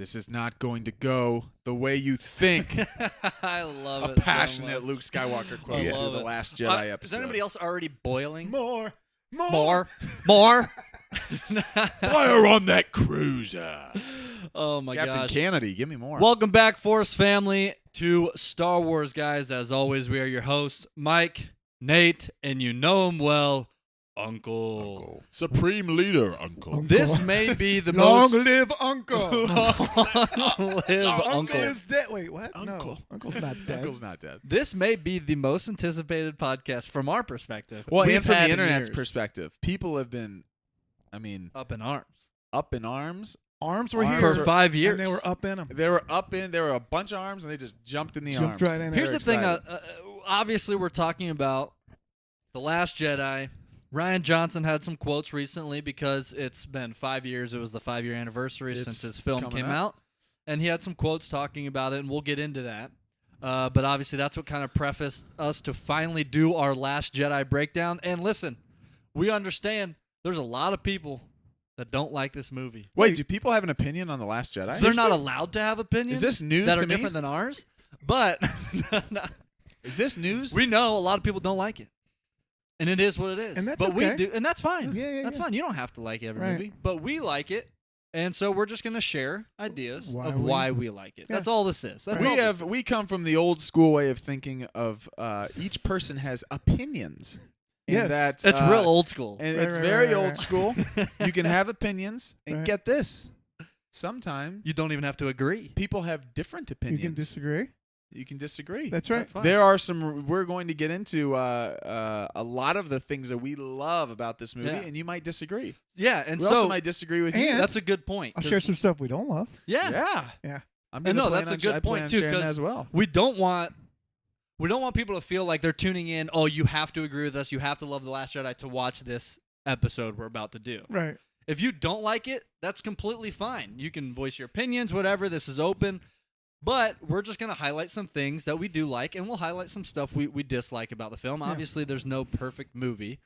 this is not going to go the way you think. I love A it. passionate so much. Luke Skywalker quote I to love the it. Last Jedi episode. Is anybody else already boiling? More. More. Fire on that cruiser. Oh my Captain gosh. Kennedy, give me more. Welcome back, Force family, to Star Wars, guys. As always, we are your hosts, Mike, Nate, and you know him well, Uncle. Supreme Leader, Uncle. This may be the Long most... live Uncle. Long live Uncle Uncle. is dead. Wait, what? Uncle. No, Uncle's not dead. Uncle's not dead. This may be the most anticipated podcast from our perspective. Well, we've and from had the in internet's years. perspective, people have been, Up in arms. up in arms. Arms were Arms here For 5 years. and they were up in them. There were a bunch of arms, and they just jumped in the arms. Jumped right in. Here's They're the thing. excited. Obviously, we're talking about The Last Jedi. Rian Johnson had some quotes recently because it's been 5 years. It was the 5-year anniversary It's since his film coming came up. out. And he had some quotes talking about it, and we'll get into that. But obviously, that's what kind of prefaced us to finally do our Last Jedi breakdown. And listen, we understand there's a lot of people that don't like this movie. Wait, do people have an opinion on The Last Jedi? They're not allowed to have opinions. Is this news that to are me? different than ours? But Is this news? we know a lot of people don't like it, and it is what it is. And that's but we okay. do, and that's fine. Yeah, That's yeah. fine. You don't have to like every Right. movie, but we like it, and so we're just gonna share ideas of why we like it. Yeah. That's all this is. That's all this is. we come from the old school way of thinking of each person has opinions. Yes. And that, It's real old school. And Right, it's right, very right, old right. school. You can have opinions, and Right. get this. Sometimes You don't even have to agree. people have different You opinions. can disagree. You can disagree. That's right. That's fine. There are some. We're going to get into a lot of the things that we love about this movie, Yeah. and you might disagree. Yeah, and We also so might disagree with you. And- that's a good point. I'll 'cause- share some stuff we don't love. Yeah, Yeah. I'm And gonna no, plan that's a on- good I plan point on too, sharing that 'cause as well. we don't want people to feel like they're tuning in. Oh, you have to agree with us. You have to love The Last Jedi to watch this episode we're about to do. Right. If you don't like it, that's completely fine. You can voice your opinions, whatever. This is open. But we're just going to highlight some things that we do like, and we'll highlight some stuff we dislike about the film. Yeah. Obviously, there's no perfect movie.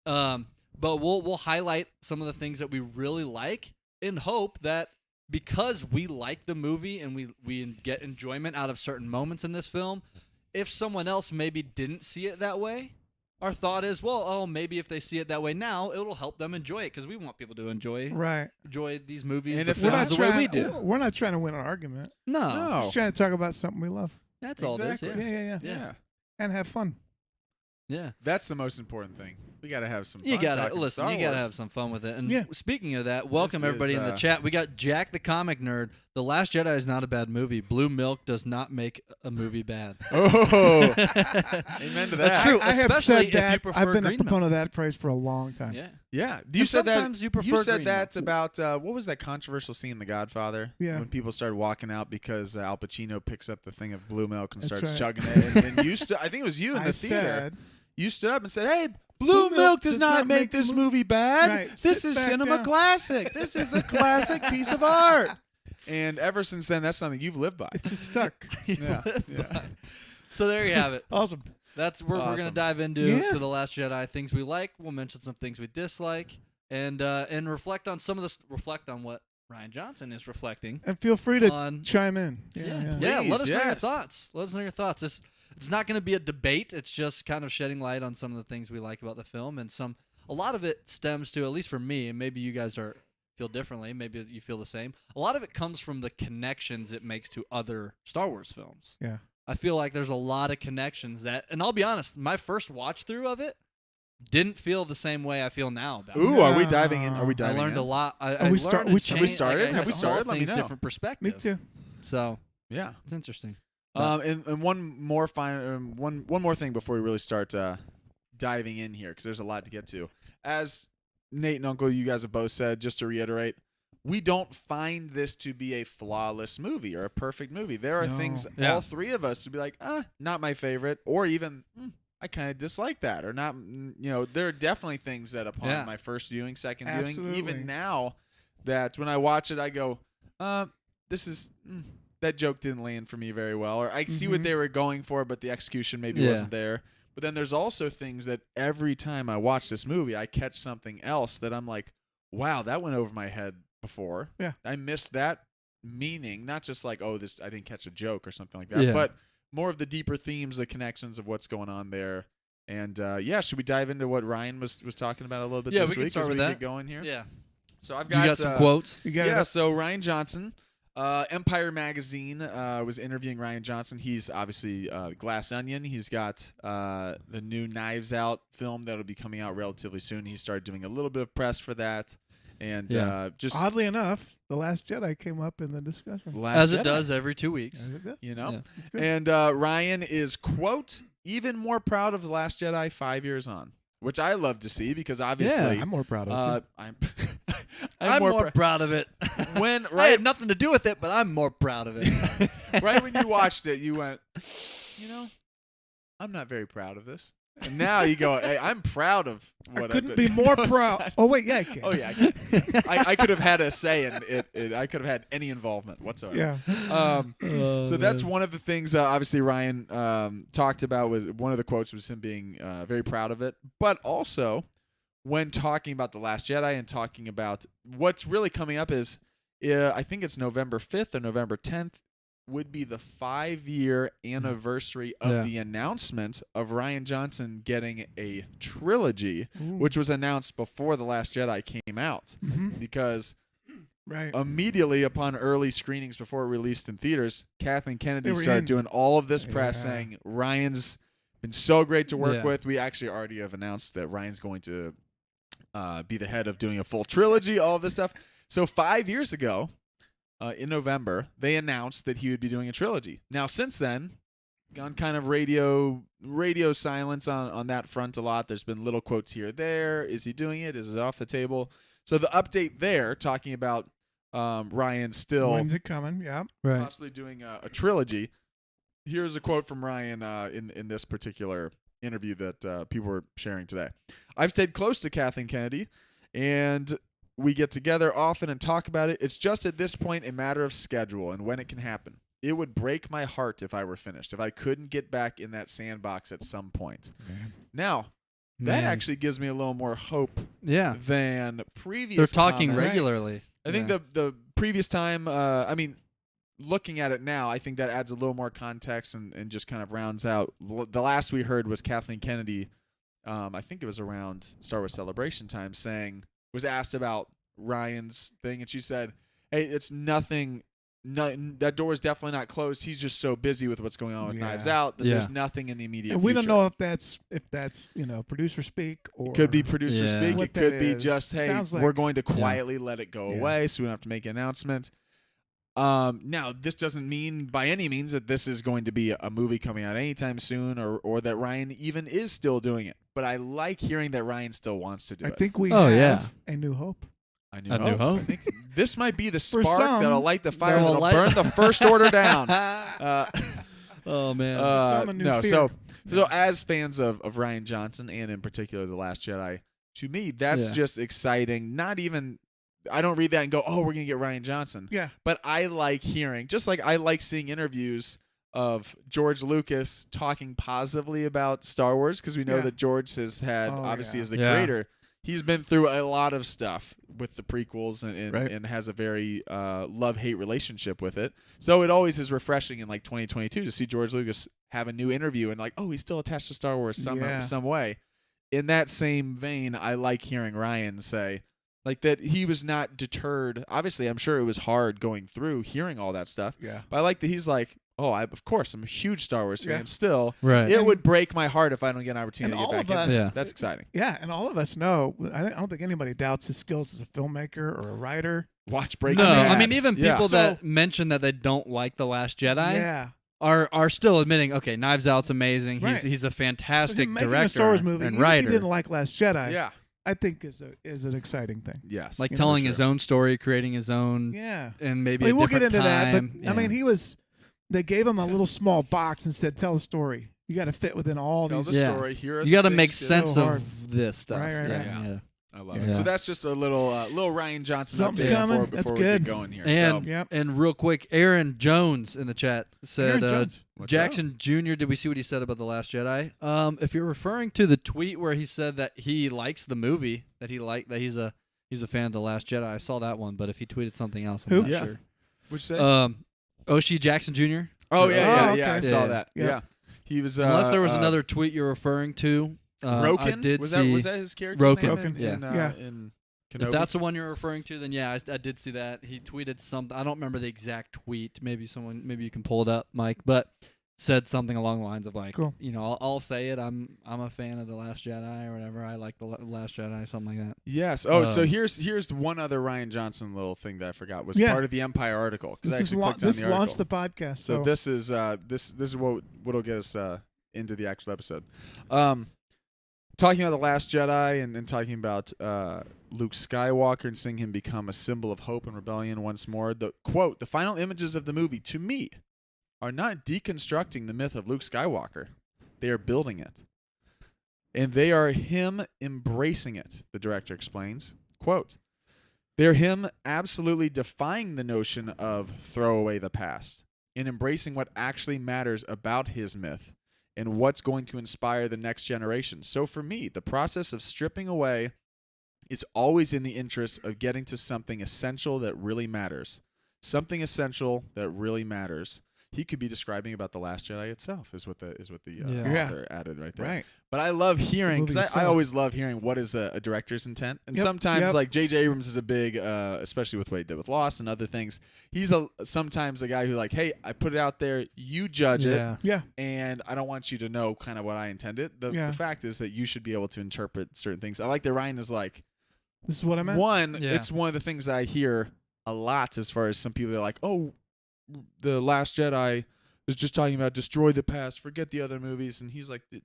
But we'll highlight some of the things that we really like in hope that because we like the movie and we get enjoyment out of certain moments in this film, if someone else maybe didn't see it that way, our thought is, well, maybe if they see it that way now, it'll help them enjoy it because we want people to enjoy Right. these movies, And the if We're films not the way trying. we do. We're not trying to win an argument. No, No. Just trying to talk about something we love. that's all this. Exactly. Yeah. Yeah. And have fun. Yeah. That's the most important thing. We got to have some fun. You gotta talking listen. Star You gotta Wars. have some fun with it. And Yeah. speaking of that, welcome This everybody is, in the chat. We got Jack the Comic Nerd. The Last Jedi is not a bad movie. Blue milk does not make a movie bad. Oh, amen to that. That's true. I have especially said if that. you prefer I've been green a proponent milk. of that phrase for a long time. Yeah. Yeah, you And said that. sometimes you prefer said green that about what was that controversial scene in The Godfather? Yeah. when people started walking out because Al Pacino picks up the thing of blue milk and That's starts right. chugging it, and you I think it was you in I the theater. said, You stood up and said, "Hey, blue milk does not make this movie bad. Right. This Sit is back cinema down." classic. This is a classic piece of art." And ever since then, that's something you've lived by. it's just stuck. Yeah, yeah. So there you have it. Awesome. That's where we're gonna Awesome. dive into Yeah. to The Last Jedi. Things we like. We'll mention some things we dislike, and reflect on some of this. Reflect on what Rian Johnson is reflecting And feel free to on. chime in. Yeah. Please, Let us know your yes. thoughts. Let us know your thoughts. It's not going to be a debate. It's just kind of shedding light on some of the things we like about the film, and a lot of it stems to, at least for me, and maybe you guys feel differently. Maybe you feel the same. A lot of it comes from the connections it makes to other Star Wars films. Yeah. I feel like there's a lot of connections that, and I'll be honest, my first watch through of it didn't feel the same way I feel now about it. Ooh, are we diving in? Are we I I diving learned in? a lot. I we learned start- and we changed, started? like, I Have we saw started? Let me things know. different perspective. Me too. So Yeah. it's interesting. And one more one more thing before we really start diving in here, because there's a lot to get to. As Nate and Uncle, you guys have both said, just to reiterate, we don't find this to be a flawless movie or a perfect movie. There are No. things Yeah. all three of us to be like, not my favorite, or even I kind of dislike that, or not. There are definitely things that upon my first viewing, second viewing, Absolutely. even now, that when I watch it, I go, this is. That joke didn't land for me very well, or I see what they were going for, but the execution maybe wasn't there. But then there's also things that every time I watch this movie, I catch something else that I'm like, wow, that went over my head before. Yeah. I missed that meaning, not just like, oh, this I didn't catch a joke or something like that, Yeah. but more of the deeper themes, the connections of what's going on there. And should we dive into what Ryan was talking about a little bit Yeah, this we can week start as with we that. get going here? Yeah. So I've You got some quotes? You got Yeah, it. so Rian Johnson, Empire Magazine was interviewing Rian Johnson. He's obviously Glass Onion. He's got the new Knives Out film that'll be coming out relatively soon. He started doing a little bit of press for that. And just Oddly enough, The Last Jedi came up in the discussion. Last As it Jedi, does every 2 weeks. Is it good? you know. Yeah. It's good. And Ryan is, quote, even more proud of The Last Jedi 5 years on, which I love to see because obviously I'm more proud of it. I'm I'm more proud of it. when I right had nothing to do with it, but I'm more proud of it. right when you watched it, you went, I'm not very proud of this. And now you go, hey, I'm proud of what I couldn't I've be done. more proud. Oh wait, yeah, I can. Oh yeah, I could have had a say in it. I could have had any involvement whatsoever. Yeah. So that's one of the things. Obviously, Ryan talked about was one of the quotes was him being very proud of it, but also when talking about The Last Jedi and talking about what's really coming up is, I think it's November 5th or November 10th would be the 5-year anniversary of the announcement of Rian Johnson getting a trilogy, Ooh. which was announced before The Last Jedi came out. Mhm. Because Right. immediately upon early screenings before it released in theaters, Kathleen Kennedy They were started in. doing all of this press Yeah. saying Ryan's been so great to work Yeah. with. We actually already have announced that Ryan's going to be the head of doing a full trilogy, all of this stuff. So 5 years ago, in November, they announced that he would be doing a trilogy. Now, since then, gone kind of radio silence on that front a lot. There's been little quotes here or there. Is he doing it? Is it off the table? So the update there, talking about Ryan still When's it coming? Yeah. Right. possibly doing a trilogy. Here's a quote from Ryan in this particular interview that people were sharing today. I've stayed close to Kathleen Kennedy, and we get together often and talk about it. It's just at this point a matter of schedule and when it can happen. It would break my heart if I were finished, if I couldn't get back in that sandbox at some point. Man. Now, that actually gives me a little more hope Yeah. than previous They're talking comments. regularly. I think Yeah. the previous time, looking at it now, I think that adds a little more context and just kind of rounds out. The last we heard was Kathleen Kennedy, I think it was around Star Wars Celebration time, was asked about Ryan's thing, and she said, hey, it's nothing. That door is definitely not closed. He's just so busy with what's going on with Yeah. Knives Out that Yeah. there's nothing in the immediate And we future. don't know if that's producer speak or Could be producer Yeah. speak. What It could that be is. just, hey, Sounds we're like- going to quietly let it go Yeah. away so we don't have to make an announcement. Now, this doesn't mean by any means that this is going to be a movie coming out anytime soon or that Ryan even is still doing it. But I like hearing that Ryan still wants to do I it. think we Oh, have yeah. a new hope. I A New Hope. I think this might be the For spark some, that'll light the fire that'll that'll light- burn the First Order down. Oh man. Some a new No, fear. so as fans of Rian Johnson and in particular The Last Jedi, to me that's Yeah. just exciting. Not even I don't read that and go, oh, we're gonna get Rian Johnson. Yeah. But I like hearing, just like I like seeing interviews of George Lucas talking positively about Star Wars because we know Yeah. that George has had Oh, obviously yeah. as the Yeah. creator. He's been through a lot of stuff with the prequels and Right. and has a very love-hate relationship with it. So it always is refreshing in like 2022 to see George Lucas have a new interview and like, oh, he's still attached to Star Wars Yeah. some way. In that same vein, I like hearing Ryan say like that he was not deterred. Obviously, I'm sure it was hard going through hearing all that stuff. Yeah. But I like that he's like, oh, of course, I'm a huge Star Wars fan Yeah. still. right. It would break my heart if I don't get an opportunity And to all get of back in. us- Yeah. That's exciting. Yeah, and all of us know. I don't think anybody doubts his skills as a filmmaker or a writer. Watch Breaking No, Bad. I mean even Yeah. people So- that mention that they don't like The Last Jedi Yeah. are still admitting, okay, Knives Out's amazing. Right. He's a So fantastic him making director a Star Wars movie, and even writer. if he didn't like Last Jedi, Yeah. I think is an exciting thing. Yes. like Yeah, telling for his sure. own story, creating his own, Yeah. and maybe I mean, a we'll get different into time. that, but Yeah. I mean, they gave him a little small box and said, "Tell a story. You got to fit within all Tell these." the Yeah. story. Here are you got to the make things sense So hard. of this stuff. Right, right, yeah, right. yeah. I love Yeah. it. So that's just a little Ryan Johnson Something's update coming. before That's we good. get going here. And so, Yep. and real quick, Aaron Jones in the chat said, Aaron Jones. what's Jackson Jr. Did we see what he said about The Last Jedi? If you're referring to the tweet where he said that he likes the movie, that he's a fan of The Last Jedi, I saw that one. But if he tweeted something else, I'm Who? not Yeah. sure. What'd you say? O'Shea Jackson Jr. Oh yeah, okay. I saw Yeah. that. Yeah. Yeah, he was. Unless there was another tweet you're referring to. Roken. I did was see. that his character's Roken. name? Roken. In, Yeah. in If Kenobi? that's the one you're referring to, then yeah, I did see that. He tweeted something. I don't remember the exact tweet. Maybe you can pull it up, Mike. But said something along the lines of like, Cool. I'll say it. I'm a fan of The Last Jedi or whatever. I like The Last Jedi, something like that. Yes. Oh, so Um, here's one other Ryan Johnson little thing that I forgot was Yeah. part of the Empire article. 'Cause I This is actually clicked on this the article. launched the podcast. So this is what'll get us into the actual episode. Talking about The Last Jedi and talking about Luke Skywalker and seeing him become a symbol of hope and rebellion once more. The quote, the final images of the movie, to me, are not deconstructing the myth of Luke Skywalker. They are building it. And they are him embracing it, the director explains. Quote, they're him absolutely defying the notion of throw away the past and embracing what actually matters about his myth and what's going to inspire the next generation. So for me, the process of stripping away is always in the interest of getting to something essential that really matters. Something essential that really matters. He could be describing about The Last Jedi itself, is what the Yeah. author added right there. right. But I love hearing, movie because I itself. always love hearing what is a director's intent. And Yep, sometimes, yep. like J.J. Abrams is a big, especially with what he did with Lost and other things, he's sometimes a guy who like, hey, I put it out there, you judge it, Yeah. and I don't want you to know kind of what I intended. The Yeah. fact is that you should be able to interpret certain things. I like that Ryan is like, This is what I meant. one, Yeah. it's one of the things that I hear a lot as far as some people are like, oh, The Last Jedi is just talking about destroy the past, forget the other movies. And he's like, the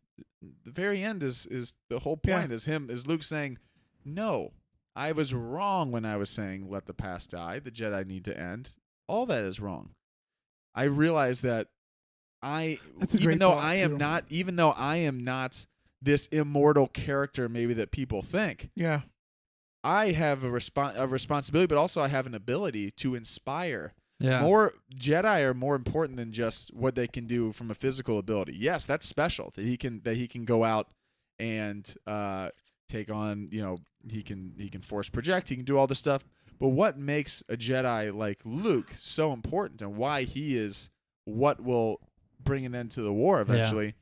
very end is the whole point is Luke saying, no, I was wrong when I was saying let the past die. The Jedi need to end. All that is wrong. I realize that That's a even great though thought, I am not this immortal character maybe that people think, Yeah. I have a responsibility, but also I have an ability to inspire. Yeah. More Jedi are more important than just what they can do from a physical ability. Yes, that's special that he can go out and take on. He can force project. He can do all this stuff. But what makes a Jedi like Luke so important, and why he is what will bring an end to the war eventually?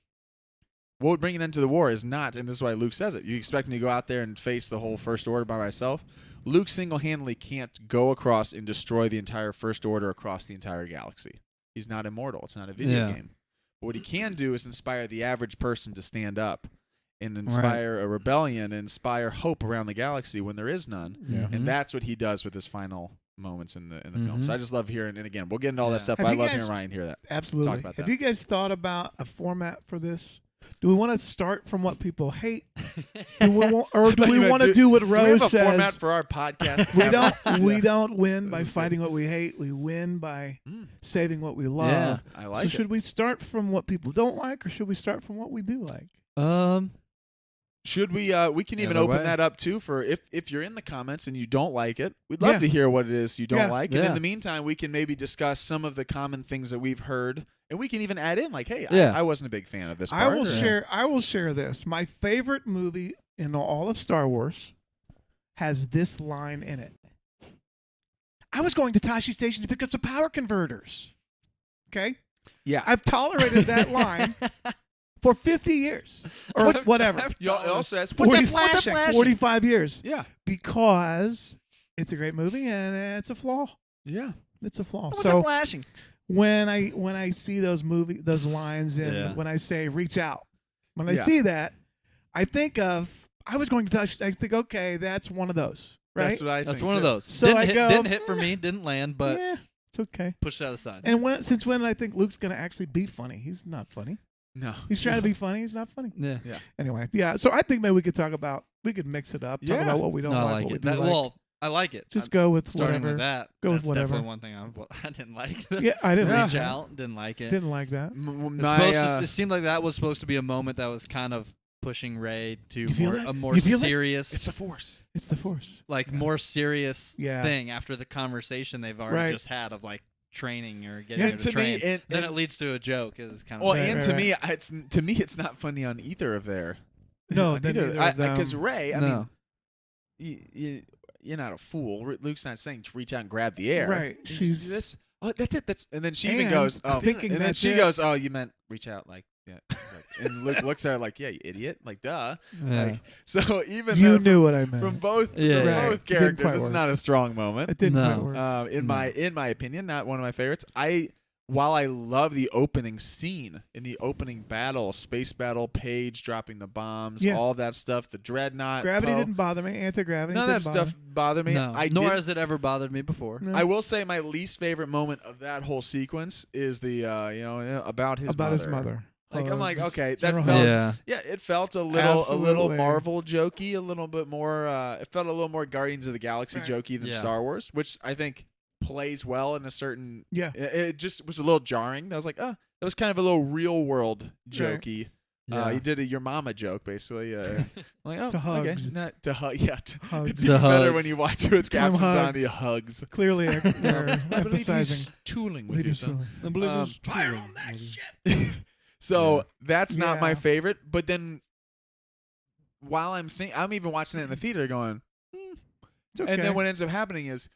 What would bring an end to the war is not, and this is why Luke says it. You expect me to go out there and face the whole First Order by myself? Luke single-handedly can't go across and destroy the entire First Order across the entire galaxy. He's not immortal. It's not a video game. But what he can do is inspire the average person to stand up and inspire a rebellion and inspire hope around the galaxy when there is none. Yeah. And that's what he does with his final moments in the film. So I just love hearing, and again, we'll get into all that stuff, Have but I you love guys- hearing Ryan hear that. Absolutely. Talk about Have that. you guys thought about a format for this? Do we want to start from what people hate? Do we want, or do we want to do what Do we Rose have a format says? for our podcast? We don't win by fighting what we hate. We win by saving what we love. Yeah. I like So it. should we start from what people don't like, or should we start from what we do like? Should we can even Either open way. that up too for if you're in the comments and you don't like it, we'd love Yeah. to hear what it is you don't Yeah. like. And Yeah. in the meantime, we can maybe discuss some of the common things that we've heard, and we can even add in like, hey, Yeah. I wasn't a big fan of this part. I will or- share. I will share this. My favorite movie in all of Star Wars has this line in it. I was going to Tashi Station to pick up some power converters. Okay, Yeah. I've tolerated that line for 50 years or whatever. You also asked, 45 years Yeah. because it's a great movie and it's a flaw. Yeah. It's a flaw. What's So flashing? when I see those lines in Yeah. when I say reach out, when I Yeah. see that, I think of I was going to touch. I think okay, that's one of those, right? That's what I think. That's one of too. those. So didn't I hit, go, didn't hit for me. Didn't land, but yeah, it's okay. pushed that aside. And since when I think Luke's going to actually be funny? He's not funny. No. He's trying to be funny. He's not funny. yeah. Anyway, yeah. So I think maybe we could mix it up. Talk Yeah. about what we don't No, like. I like what it. we do That, like. well, I like it. Just I'm go with starting whatever. with that. Go with That's whatever. definitely one thing I didn't like. Yeah, I didn't like Reach that. out. Didn't like it. Didn't like that. It seemed like that was supposed to be a moment that was kind of pushing Ray to You feel that? a more You feel that? serious, It's a force. It's the Force. like more serious Yeah. thing after the conversation they've already Right. just had of like training or getting Yeah, him to to me, train. and- Then and- it leads to a joke. Is kind of Well, Right, and right, to me, it's not funny on either of their. No, neither of them. because Ray, I No. mean, you're not a fool. Luke's not saying to reach out and grab the air. Right. She's She's- this. oh, that's it. And then she even And goes, oh, thinking and then that's she it. goes, oh, you meant reach out, like, yeah. And looks at her like, yeah, you idiot, like, duh. Yeah. Like, so even You though knew what I meant. from both Yeah, from yeah. Right. both It didn't characters, quite it's work. not a strong moment. It didn't No. quite work. In my opinion, not one of my favorites. While I love the opening scene in the opening battle, space battle, Paige dropping the bombs, Yeah. all that stuff, the dreadnought, Gravity Poe, didn't bother me. Anti-gravity. none of that didn't bother stuff bothered me. No, nor has it ever bothered me before. No. I will say my least favorite moment of that whole sequence is the about his about mother. his mother. Like, I'm like, Hugs, okay, that General felt Hugs. Yeah. it felt a little Absolutely. Marvel jokey, a little bit more it felt a little more Guardians of the Galaxy Right. jokey than Yeah. Star Wars, which I think plays well in a certain Yeah. it just was a little jarring. I was like, oh, that was kind of a little real world jokey. Yeah. You did a your mama joke basically. I'm like, oh, To okay, hugs. not to hug. Yeah, Hugs. it's To even better hugs. when you watch it with Time captions on. hugs. He hugs. Clearly, they're I believe emphasizing. he's tooling with what you, he's son. doing. I believe Um, it's fire true. on that shit. So that's not my Yeah. favorite. But then while I'm even watching it in the theater going, It's okay. and then what ends up happening is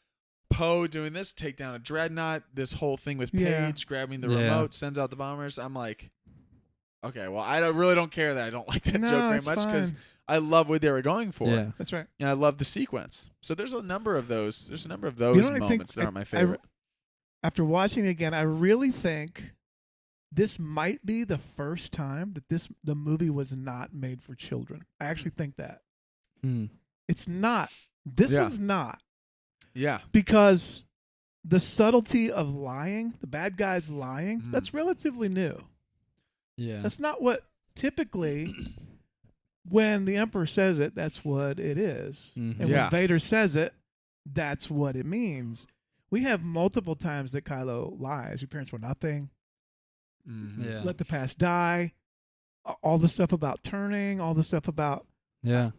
Poe doing this, take down a dreadnought, this whole thing with Yeah. Paige grabbing the Yeah. remote, sends out the bombers. I'm like, okay, well, really don't care that I don't like that No, joke very it's much because fine. I love what they were going for. Yeah. That's right. And I love the sequence. So there's a number of those. There's a number of those You know what I think? moments that are my favorite. After watching it again, I really think this might be the first time that the movie was not made for children. I actually think that Hmm. it's not. This Yeah. one's not Yeah. because the subtlety of lying, the bad guys lying, Mhm. that's relatively new. Yeah. That's not what typically when the Emperor says it, that's what it is. Mhm. And Yeah. when Vader says it, that's what it means. We have multiple times that Kylo lies. Your parents were nothing. Mhm. Yeah. Let the past die. All the stuff about turning, all the stuff about Yeah.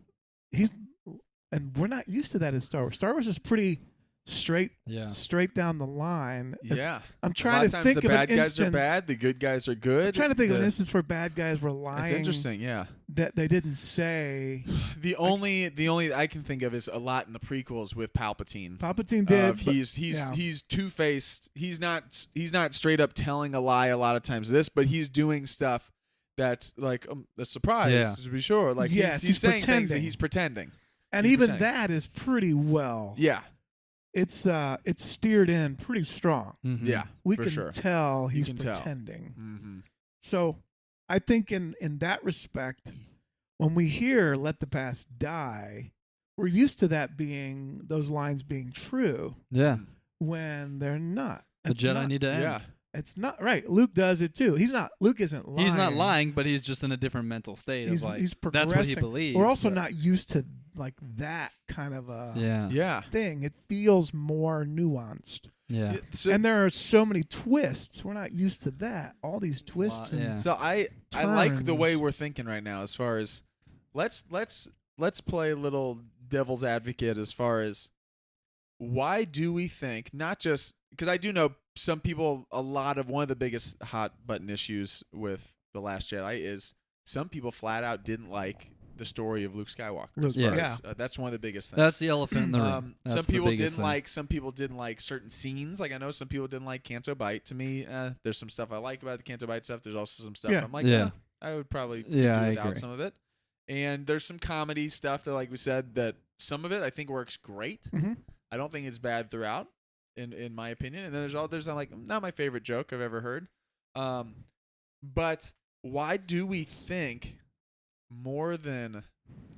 and we're not used to that in Star Wars. Star Wars is pretty straight Yeah. down the line. Yeah. I'm A trying lot to of times think the of an bad guys instance. are bad, the good guys are good. I'm trying to think of an The- instance where bad guys were lying. It's interesting, yeah. That they didn't say. The only I can think of is a lot in the prequels with Palpatine. Palpatine did. Of but- he's yeah. two-faced. He's not straight up telling a lie a lot of times but he's doing stuff that's like a surprise Yeah. to be sure. Like Yes, he's he's saying things that pretending. he's pretending. and he's even pretending. that is pretty well. Yeah. It's steered in pretty strong. Mhm. Yeah. We for can sure. tell You he's can tell. pretending. Mm-hmm. So I think in that respect, when we hear "Let the past die," we're used to that being those lines being true Yeah. when they're not. The It's Jedi not- need to end. Yeah. It's not right. Luke does it too. Luke isn't lying. He's not lying, but he's just in a different mental state He's of like he's that's what he progressing. believes. We're also but- not used to like that kind of a Yeah. Yeah. thing. It feels more nuanced. Yeah. So, And there are so many twists. We're not used to that. All these twists. Well, and yeah. so I like the way turns. we're thinking right now as far as let's play a little devil's advocate as far as why do we think not just because I do know some people one of the biggest hot button issues with The Last Jedi is some people flat out didn't like the story of Luke Skywalker. Luke, As far yeah. as, that's one of the biggest things. That's the elephant in the room. That's Some the people biggest thing. some people didn't like certain scenes. Like I know some people didn't like Canto Bight. To me, there's some stuff I like about the Canto Bight stuff. There's also some stuff Yeah. I'm like, Yeah. I would probably Yeah, do I without agree. some of it. And there's some comedy stuff that, like we said, that some of it I think works great. Mhm. I don't think it's bad throughout, in my opinion. And then there's like not my favorite joke I've ever heard. But why do we think more than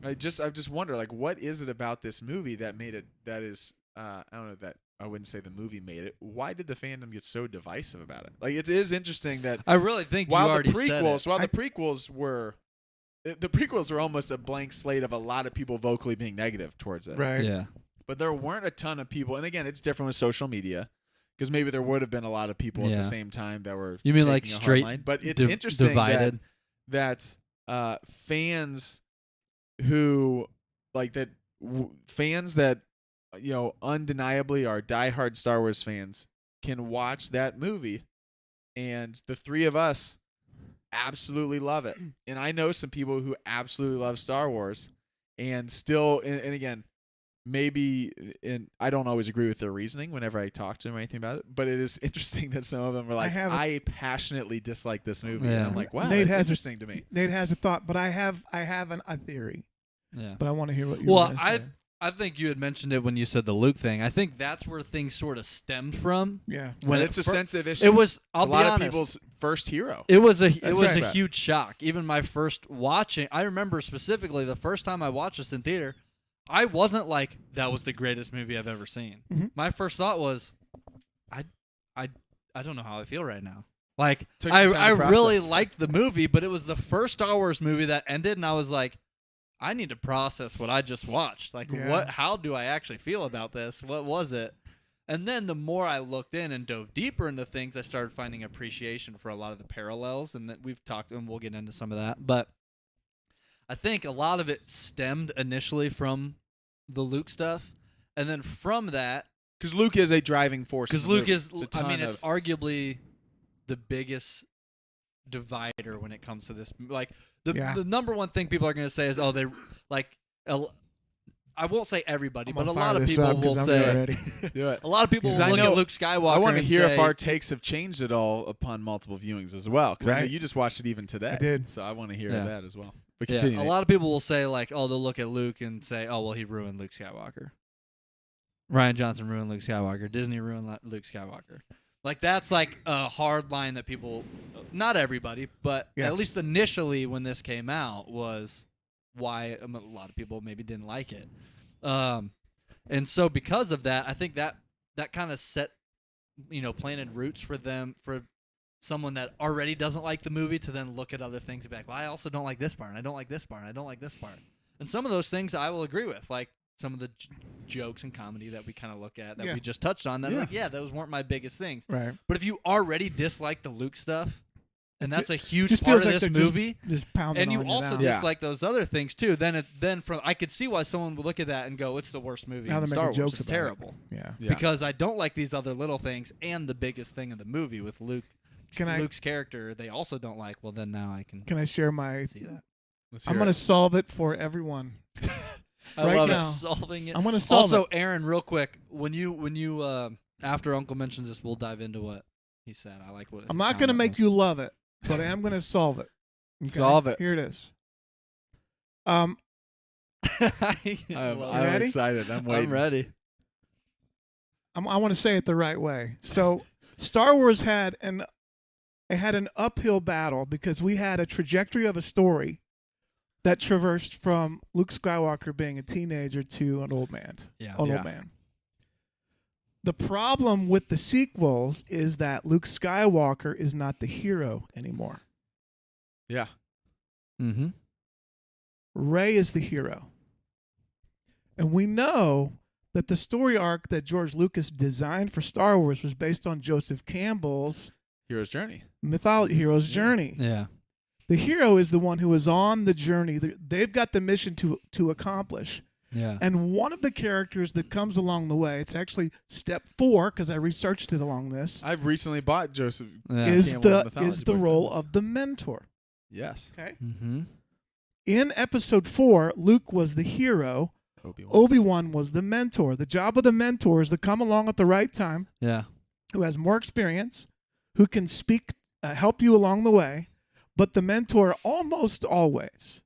I just wonder like what is it about this movie that made it that is I don't know that I wouldn't say the movie made it. Why did the fandom get so divisive about it? Like it is interesting that I really think you while the already said prequels it. while the prequels were almost a blank slate of a lot of people vocally being negative towards it. Right. Yeah. But there weren't a ton of people, and again, it's different with social media because maybe there would have been a lot of people at Yeah. the same time that were. You mean like taking a hard straight line. But it's div- interesting divided? that fans who like that fans that undeniably are diehard Star Wars fans can watch that movie, and the three of us absolutely love it. And I know some people who absolutely love Star Wars, and still, and again. maybe, and I don't always agree with their reasoning whenever I talk to them or anything about it, but it is interesting that some of them are like, I passionately dislike this movie. Yeah. And I'm like, wow, Nate that's has interesting to me. Nate has a thought, but I have a theory. Yeah. But I want to hear what you Well, want to say. I think you had mentioned it when you said the Luke thing. I think that's where things sort of stemmed from. Yeah. When it's a sensitive issue. It was. It's a lot of people's first hero. It was a right. huge shock. Even my first watching, I remember specifically the first time I watched this in theater, I wasn't like that was the greatest movie I've ever seen. Mhm. My first thought was, I don't know how I feel right now. Like Took some time I to really process. liked the movie, but it was the first Star Wars movie that ended, and I was like, I need to process what I just watched. Like, Yeah. how do I actually feel about this? What was it? And then the more I looked in and dove deeper into things, I started finding appreciation for a lot of the parallels, and that we've talked, and we'll get into some of that. But I think a lot of it stemmed initially from the Luke stuff, and then from that, Because Luke is a driving force. because in the Luke movie. is, It's a I ton mean, it's of- arguably the biggest divider when it comes to this. Like Yeah. the number one thing people are going to say is, oh, they like. I won't say everybody, I'm but a gonna lot fire of this people up will 'cause I'm say. ready. Do it. A lot of people will 'Cause I look know- at Luke Skywalker. I want to and hear if say- our takes have changed at all upon multiple viewings as well. Because I know Right. you just watched it even today. I did. So I want to hear Yeah. that as well. But Yeah, continue. a lot of people will say like, oh, they'll look at Luke and say, oh, well, he ruined Luke Skywalker. Rian Johnson ruined Luke Skywalker. Disney ruined Luke Skywalker. Like that's like a hard line that people, not everybody, but Yeah. at least initially when this came out was why a lot of people maybe didn't like it. And so because of that, I think that kind of set, planted roots for them, for someone that already doesn't like the movie to then look at other things and be like, well, I also don't like this part, and I don't like this part, and I don't like this part. And some of those things I will agree with, like some of the jokes and comedy that we kind of look at that Yeah. we just touched on. That Yeah. like, yeah, those weren't my biggest things. Right. But if you already dislike the Luke stuff, and It that's a huge just part feels of like this they're movie, Just pounding and you on also now. Yeah. dislike those other things too, then I could see why someone would look at that and go, it's the worst movie Now in they're Star making Wars. jokes It's about it. terrible. Yeah. Yeah. Because I don't like these other little things, and the biggest thing in the movie with Luke's character, they also don't like. Well, then now I can Can I share my? see that. Let's I'm hear going to it. solve it for everyone. I Right love now. it. Solving it. I'm going to solve Also, it. Aaron, real quick, when you after Uncle mentions this, we'll dive into what he said. I like what I'm his not going to comment make was. you love it, but I am going to solve it. Okay? Solve it. Here it is. I I'm love ready? excited. I'm it. waiting. I'm ready. I want to say it the right way. So, Star Wars had an uphill battle because we had a trajectory of a story that traversed from Luke Skywalker being a teenager to an old man. Yeah. An Yeah. old man. The problem with the sequels is that Luke Skywalker is not the hero anymore. Yeah. Mm-hmm. Rey is the hero. And we know that the story arc that George Lucas designed for Star Wars was based on Joseph Campbell's Hero's journey. hero's journey. Yeah. The hero is the one who is on the journey. They've got the mission to accomplish. Yeah. And one of the characters that comes along the way, it's actually step 4 because I researched it along this, I've recently bought Joseph. Yeah. is Campbell's the mythology book role titles. of the mentor. Yes. Okay. Mm-hmm. In episode 4, Luke was the hero. Obi-Wan. Obi-Wan was the mentor. The job of the mentor is to come along at the right time, Yeah. who has more experience, who can help you along the way. But the mentor almost always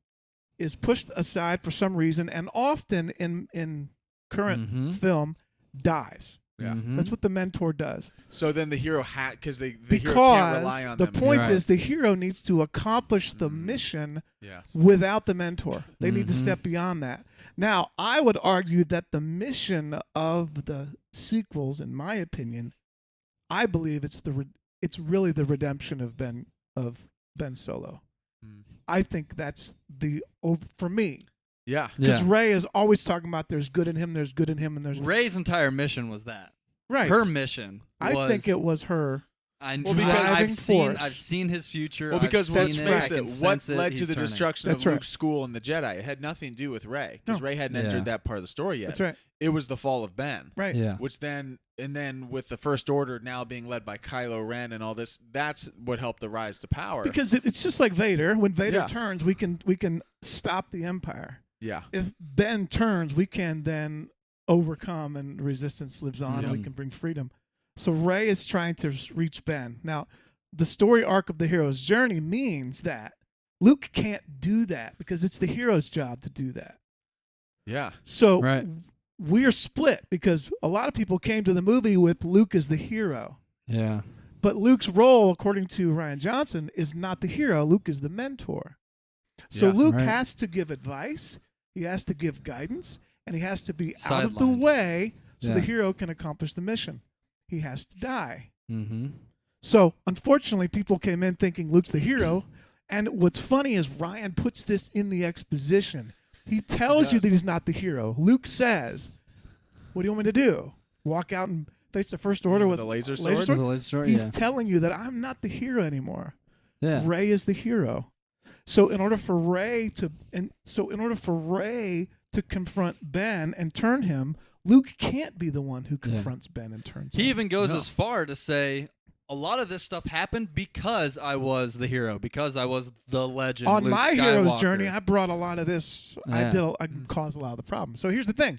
is pushed aside for some reason, and often in current Mhm. film dies. Yeah. Mhm. That's what the mentor does. So then the hero because the hero can't rely Because on the them. point Right. is the hero needs to accomplish the Mm. mission Yes. without the mentor. They need to Mhm. step beyond that. Now, I would argue that the mission of the sequels, in my opinion, I believe it's really the redemption of Ben Solo. Mm. I think that's for me. Yeah. Because Yeah. Rey is always talking about there's good in him, there's good in him, and there's Rey's entire mission was that. right. Her mission. I was, think it was her. Well, because- Driving I've seen his future. Well, because I've let's seen face I it, can what sense it, led to he's the turning. destruction That's of right. Luke's school and the Jedi? It had nothing to do with Rey, because No. Rey hadn't Yeah. entered that part of the story yet. That's right. It was the fall of Ben, Right. Yeah. which then with the First Order now being led by Kylo Ren and all this, that's what helped the rise to power. Because it's just like Vader. When Vader Yeah. turns, we can stop the Empire. yeah, If Ben turns, we can then overcome and resistance lives on and we can bring freedom. So Rey is trying to reach Ben. Now, the story arc of the hero's journey means that Luke can't do that because it's the hero's job to do that. Yeah. So Right. we're split because a lot of people came to the movie with Luke as the hero. Yeah. But Luke's role, according to Rian Johnson, is not the hero. Luke is the mentor. So Yeah. Luke Right. has to give advice, he has to give guidance, and he has to be out of the Sidelined. way so the Yeah. hero can accomplish the mission. He has to die. Mm-hmm. So unfortunately, people came in thinking Luke's the hero. And what's funny is Ryan puts this in the exposition. He tells you that he's not the hero. Luke says, "What do you want me to do? Walk out and face the First Order with a laser sword?" sword? He's telling you that I'm not the hero anymore. Yeah. Rey is the hero. So in order for Rey to confront Ben and turn him, Luke can't be the one who confronts Ben and turns him. He even goes as far to say, a lot of this stuff happened because I was the hero, because I was the legend. On Luke my Skywalker. hero's journey, I brought a lot of this. Yeah. I caused a lot of the problems. So here's the thing.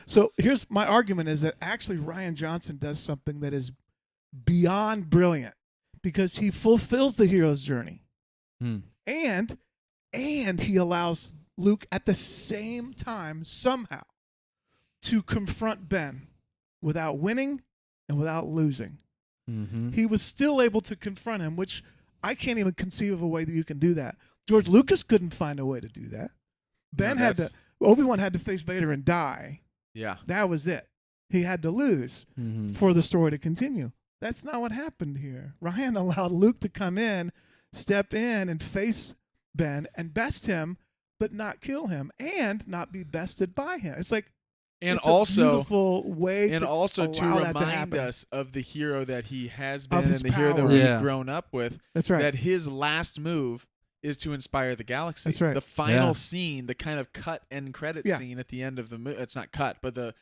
So here's my argument is that actually Rian Johnson does something that is beyond brilliant because he fulfills the hero's journey. And he allows Luke at the same time somehow to confront Ben without winning and without losing. Mm-hmm. He was still able to confront him, which I can't even conceive of a way that you can do that. George Lucas couldn't find a way to do that. Obi-Wan had to face Vader and die. Yeah. That was it. He had to lose for the story to continue. That's not what happened here. Ryan allowed Luke to come in, step in, and face Ben and best him, but not kill him and not be bested by him. It's like And it's also, a beautiful way and to also to allow that to remind happen. us of the hero that he has been Of and his the hero that power. we've Yeah. grown up with. That's right. That his last move is to inspire the galaxy. That's right. The final Yeah. scene, the kind of cut end credit Yeah. scene at the end of the movie. It's not cut, but the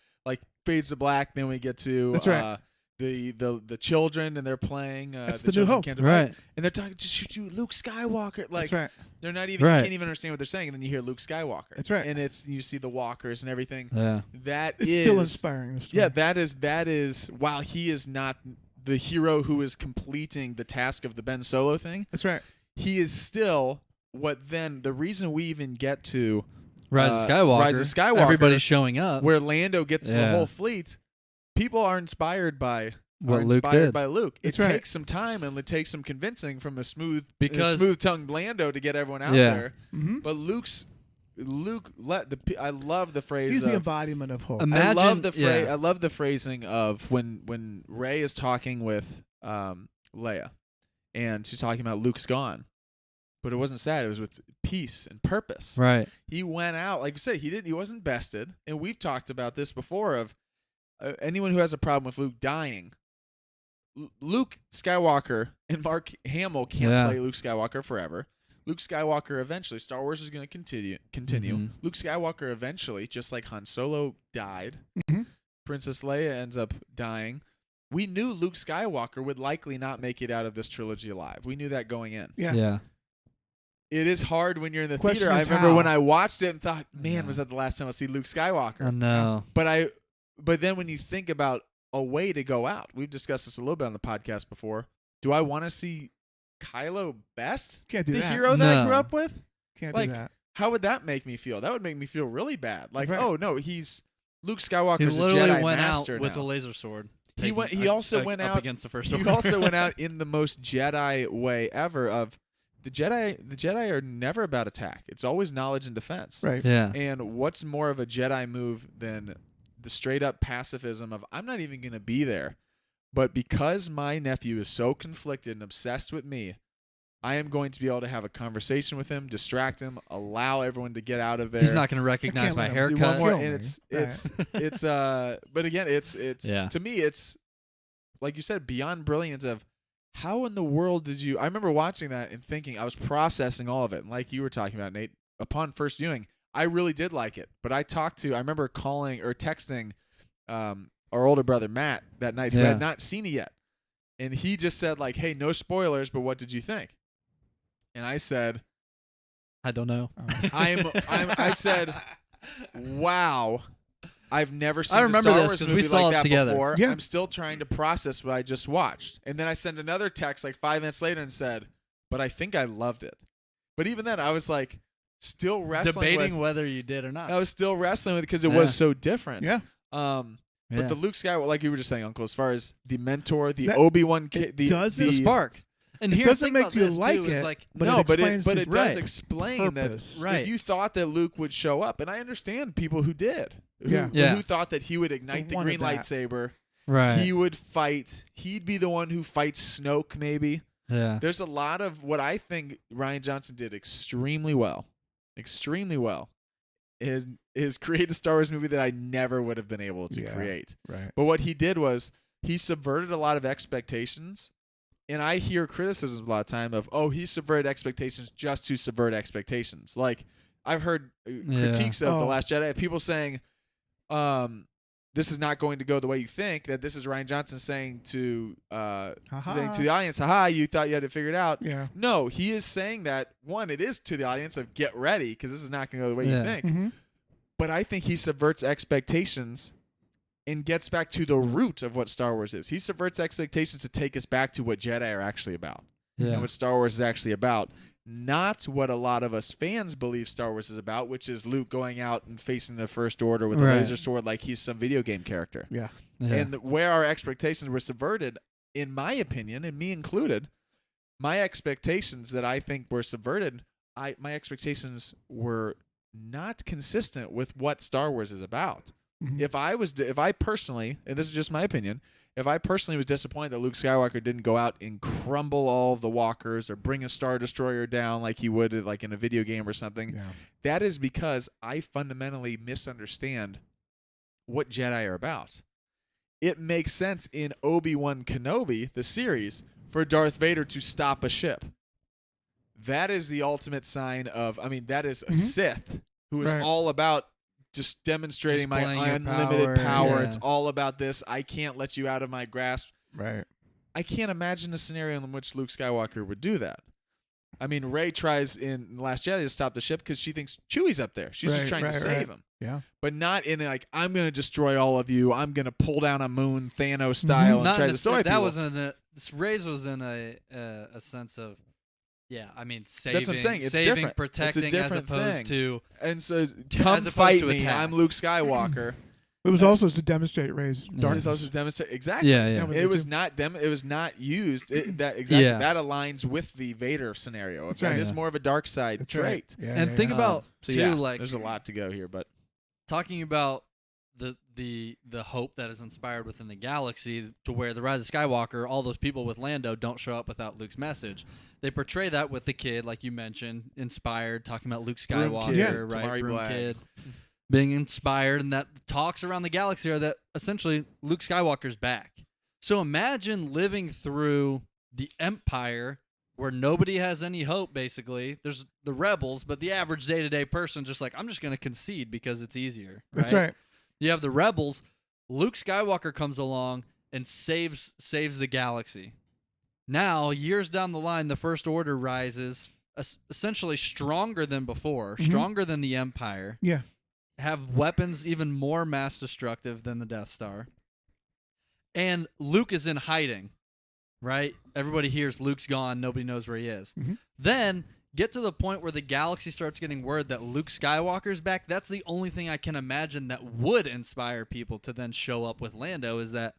fades to black. Then we get to That's right. the children and they're playing. That's the the New Children Hope. Can't Divide. Right. And they're talking to Luke Skywalker. Like That's right. they're not even. Right. You can't even understand what they're saying. And then you hear Luke Skywalker. That's right. And you see the walkers and everything. Yeah. That It's is still inspiring. the story. Yeah, that is while he is not the hero who is completing the task of the Ben Solo thing, That's right. he is still the reason we even get to Rise of Skywalker. Rise of Skywalker, Everybody's showing up. where Lando gets the Yeah. whole fleet. People are inspired by What Luke did. by Luke. That's it right. takes some time and it takes some convincing from a Because- smooth-tongued Lando to get everyone out Yeah. there. Mm-hmm. But I love the phrase. He's the of, embodiment of hope. Imagine- I love the phrase. yeah. I love the phrasing of when Rey is talking with Leia, and she's talking about Luke's gone, but it wasn't sad. It was with peace and purpose. Right. He went out, like you said, he wasn't bested, and we've talked about this before. Of anyone who has a problem with Luke dying, Luke Skywalker and Mark Hamill can't Yeah. play Luke Skywalker forever. Luke Skywalker eventually, Star Wars is going to continue. Mhm. Luke Skywalker eventually, just like Han Solo died, Mhm. Princess Leia ends up dying. We knew Luke Skywalker would likely not make it out of this trilogy alive. We knew that going in. Yeah. Yeah. It is hard when you're in the Question theater. I is remember how. when I watched it and thought, man, Yeah. was that the last time I'll see Luke Skywalker? I know. But then when you think about a way to go out, we've discussed this a little bit on the podcast before. Do I want to see Kylo best? Can't do the that. hero that I No. grew up with? Can't like, do that. How would that make me feel? That would make me feel really bad. Like, Right. oh no, he's Luke He Skywalker's a literally Jedi went master out with now. a laser sword. He taking- went- he also went up out- against the first He order. also went out in the most Jedi way ever. Of the Jedi are never about attack. It's always knowledge and defense. Right. Yeah. And what's more of a Jedi move than the straight up pacifism of I'm not even going to be there, but because my nephew is so conflicted and obsessed with me, I am going to be able to have a conversation with him, distract him, allow everyone to get out of there. He's not going to recognize can't my let him do haircut. one More, Kill and me. it's but again it's Yeah. to me it's like you said, beyond brilliance of how in the world did you I remember watching that and thinking, I was processing all of it, and like you were talking about, Nate, upon first viewing I really did like it, but I remember calling or texting our older brother Matt that night who Yeah. had not seen it yet, and he just said like, hey, no spoilers, but what did you think? And I said, I don't know. I said, wow, I've never seen I a remember Star this Wars 'cause movie we saw like it that together. before. Yeah. I'm still trying to process what I just watched. And then I sent another text like 5 minutes later and said, but I think I loved it. But even then, I was like still wrestling Debating with, whether you did or not. I was still wrestling with it because it Yeah. was so different. Yeah. But the Luke Skywalker, like you were just saying, Uncle, as far as the mentor, the That- Obi-Wan it kid, doesn't the spark. And It here, doesn't think make about you this, like too, is it, like, but no, it but explains it his does right explain purpose. that Right. if you thought that Luke would show up, and I understand people who did, Yeah. Yeah. who thought that he would ignite the Wanted green that. lightsaber, right. he would fight, he'd be the one who fights Snoke maybe. yeah. There's a lot of what I think Rian Johnson did extremely well, is create a Star Wars movie that I never would have been able to Yeah. create. Right. But what he did was he subverted a lot of expectations. And I hear criticisms a lot of time of, oh, he subverted expectations just to subvert expectations. Like I've heard critiques of The Oh. Last Jedi of people saying, this is not going to go the way you think, that this is Rian Johnson saying to the audience, haha, you thought you had it figured out. Yeah. No, he is saying that, one, it is to the audience of get ready because this is not going to go the way you Yeah. think. Mm-hmm. But I think he subverts expectations and gets back to the root of what Star Wars is. He subverts expectations to take us back to what Jedi are actually about Yeah. and what Star Wars is actually about. Not what a lot of us fans believe Star Wars is about, which is Luke going out and facing the First Order with a Right. laser sword like he's some video game character. Yeah. Yeah. And where our expectations were subverted, in my opinion, and me included, my expectations that I think were subverted, my expectations were not consistent with what Star Wars is about. Mhm. If I personally, and this is just my opinion, if I personally was disappointed that Luke Skywalker didn't go out and crumble all of the walkers or bring a Star Destroyer down like he would like in a video game or something, Yeah. that is because I fundamentally misunderstand what Jedi are about. It makes sense in Obi-Wan Kenobi, the series, for Darth Vader to stop a ship. That is the ultimate sign of, that is a Mhm. Sith who is Right. all about just demonstrating my Displaying your unlimited power, power. yeah. It's all about this. I can't let you out of my grasp. Right. I can't imagine a scenario in which Luke Skywalker would do that. Rey tries in The Last Jedi to stop the ship because she thinks Chewie's up there. She's just Right, trying to right, save right. him. Yeah. But not in like, I'm going to destroy all of you. I'm going to pull down a moon Thanos style and Not try in to a- destroy that people. wasn't this Rey's was in a sense of saving, That's what I'm saying. It's saving, different. protecting, It's a different as opposed thing. to And so, as come opposed fight to me. attack. I'm Luke Skywalker. It was also to demonstrate Rey's It's darkness. also demonstrate exactly. yeah. was It it was too. not it was not used. That exactly Yeah. that aligns with the Vader scenario. That's Okay? right. It is Yeah. more of a dark side That's trait. right. Yeah, And yeah, think yeah. about So too, yeah, like there's a lot to go here, but talking about the hope that is inspired within the galaxy to where the Rise of Skywalker, all those people with Lando don't show up without Luke's message. They portray that with the kid, like you mentioned, inspired, talking about Luke Broom Skywalker, Kid, right? Tamari Broom Black. Kid being inspired, and that talks around the galaxy are that essentially Luke Skywalker's back. So imagine living through the Empire where nobody has any hope, basically. There's the rebels, but the average day-to-day person just like, I'm just going to concede because it's easier. That's right. You have the rebels. Luke Skywalker comes along and saves the galaxy. Now, years down the line, the First Order rises, essentially stronger than before, Mhm. stronger than the Empire, Yeah. have weapons even more mass destructive than the Death Star. And Luke is in hiding, right? Everybody hears Luke's gone. Nobody knows where he is. Mhm. Then get to the point where the galaxy starts getting word that Luke Skywalker's back. That's the only thing I can imagine that would inspire people to then show up with Lando is that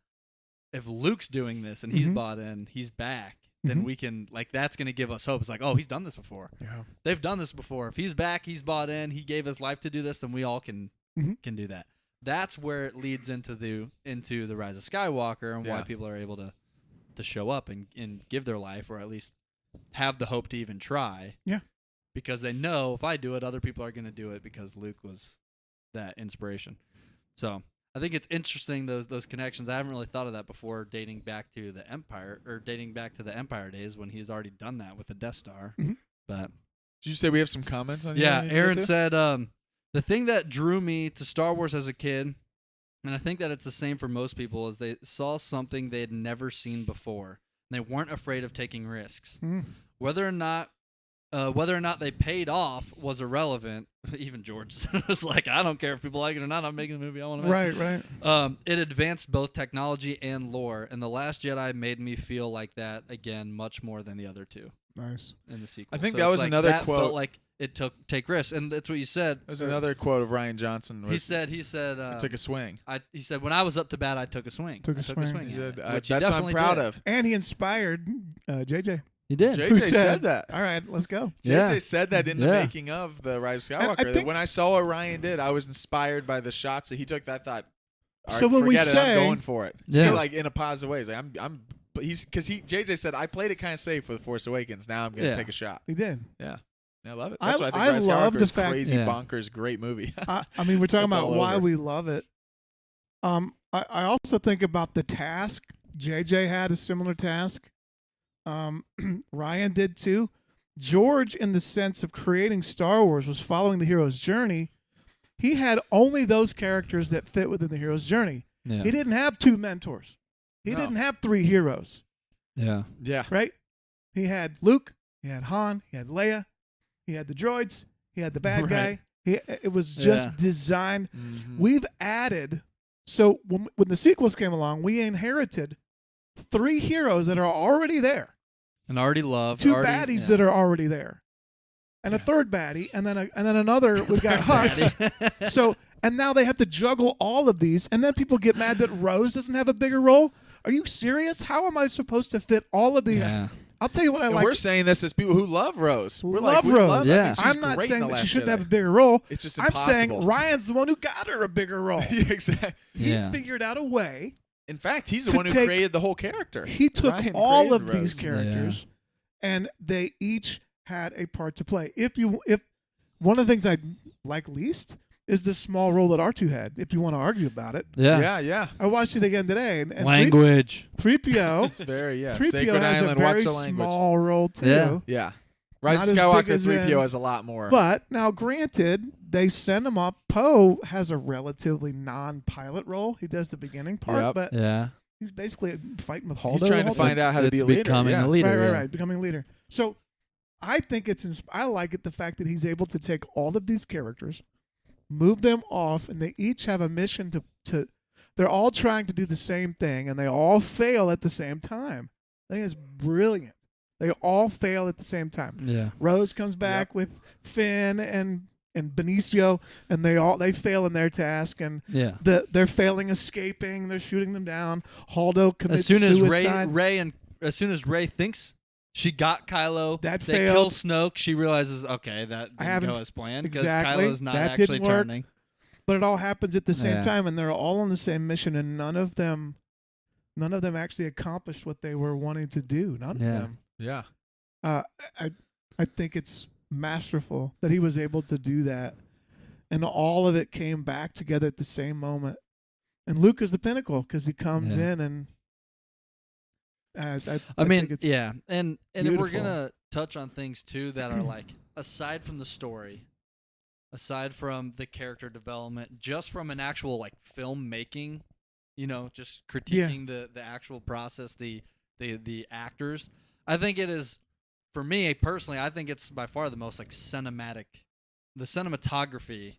if Luke's doing this and he's Mhm. bought in, he's back, then Mhm. we can, that's going to give us hope. It's like, oh, he's done this before. Yeah. They've done this before. If he's back, he's bought in, he gave his life to do this, then we all can Mhm. do that. That's where it leads into the Rise of Skywalker and why Yeah. people are able to show up and give their life, or at least have the hope to even try. Yeah. Because they know if I do it, other people are going to do it because Luke was that inspiration. So I think it's interesting, those connections. I haven't really thought of that before, dating back to the Empire days when he's already done that with the Death Star. Mhm. But did you say we have some comments on? yeah, here Aaron too? said the thing that drew me to Star Wars as a kid, and I think that it's the same for most people, is they saw something they had never seen before. And they weren't afraid of taking risks. Mm. Whether or not whether or not they paid off was irrelevant. Even George was like, I don't care if people like it or not. I'm making the movie I want to make. Right. It advanced both technology and lore, and The Last Jedi made me feel like that again much more than the other two Nice. in the sequel. I think So that it's was like, another that quote. Felt like it take risks, and that's what you said. There's another quote of Rian Johnson. He said, I took a swing. he said, when I was up to bat, I took a swing. Took a I took a swing. swing. He at said, it, which he that's what I'm definitely proud did. of. And he inspired JJ. He did. JJ Who said that. All right, let's go. JJ said that in the Yeah. making of the Rise of And I Skywalker. think- When I saw what Ryan did, I was inspired by the shots that he took. That I thought, all right, So when we forget it, say- I'm going for it. Yeah. So like in a positive way. He's like, but JJ said I played it kind of safe with Force Awakens. Now I'm gonna take a shot. He did. Yeah, I love it. I- That's why I think I Rise of love Skywalker the is fact- crazy, Yeah. bonkers, great movie. I mean, we're talking It's about all why over. we love it. I also think about the task. JJ had a similar task. Ryan did too. George, in the sense of creating Star Wars, was following the hero's journey. He had only those characters that fit within the hero's journey. Yeah. He didn't have 2 mentors. He No. didn't have 3 heroes, Yeah. Yeah, right? He had Luke, he had Han, he had Leia, he had the droids, he had the bad Right. guy. It was just Yeah. designed. Mhm. We've added. So when the sequels came along, we inherited 3 heroes that are already there. And already loved. 2 already, baddies yeah. that are already there, and a third baddie, and then another. We got Hux. So and now they have to juggle all of these, and then people get mad that Rose doesn't have a bigger role. Are you serious? How am I supposed to fit all of these? Yeah. I'll tell you what I And like. we're saying this as people who love Rose. We're Love we Rose. Love, Yeah. I think she's I'm not great in saying The that she Last shouldn't Jedi. have a bigger role. It's just I'm impossible. saying Ryan's the one who got her a bigger role. Yeah, exactly. Yeah. He figured out a way. In fact, he's the To one who take- created the whole character. He took Ryan all created of these Rose. characters, and they each had a part to play. If one of the things I like least is the small role that R2 had. If you want to argue about it, Yeah. Yeah. I watched it again today, and Language. 3PO. It's very 3PO Sacred has Island. a very Watch the language. small role too. Yeah. Yeah. Rise Not of as big Skywalker as 3PO in- has a lot more. But now, granted, they send him up. Poe has a relatively non-pilot role. He does the beginning part, Yep. but Yeah. he's basically fighting with Holdo. he's trying to all the time. find out how to be a leader. becoming yeah. a leader. Right, yeah. right, becoming a leader. So I think I like it the fact that he's able to take all of these characters, move them off, and they each have a mission to they're all trying to do the same thing, and they all fail at the same time. I think it's brilliant. They all fail at the same time. Yeah. Rose comes back with Finn and Benicio, and they fail in their task, and Yeah. they're failing escaping. They're shooting them down. Holdo commits As soon as suicide. as soon as Ray thinks she got Kylo, That they failed. kill Snoke. She realizes, okay, that I didn't haven't- go as planned because exactly. Kylo's not That actually didn't work. turning. But it all happens at the same Yeah. time, and they're all on the same mission, and none of them actually accomplished what they were wanting to do. None Yeah. of them. Yeah. I think it's masterful that he was able to do that, and all of it came back together at the same moment. And Luke is the pinnacle because he comes Yeah. in and. I mean, think it's yeah, and if we're beautiful. gonna touch on things too that are like aside from the story, aside from the character development, just from an actual like filmmaking, just critiquing the actual process, the actors. I think it is, for me personally, I think it's by far the most like cinematic, the cinematography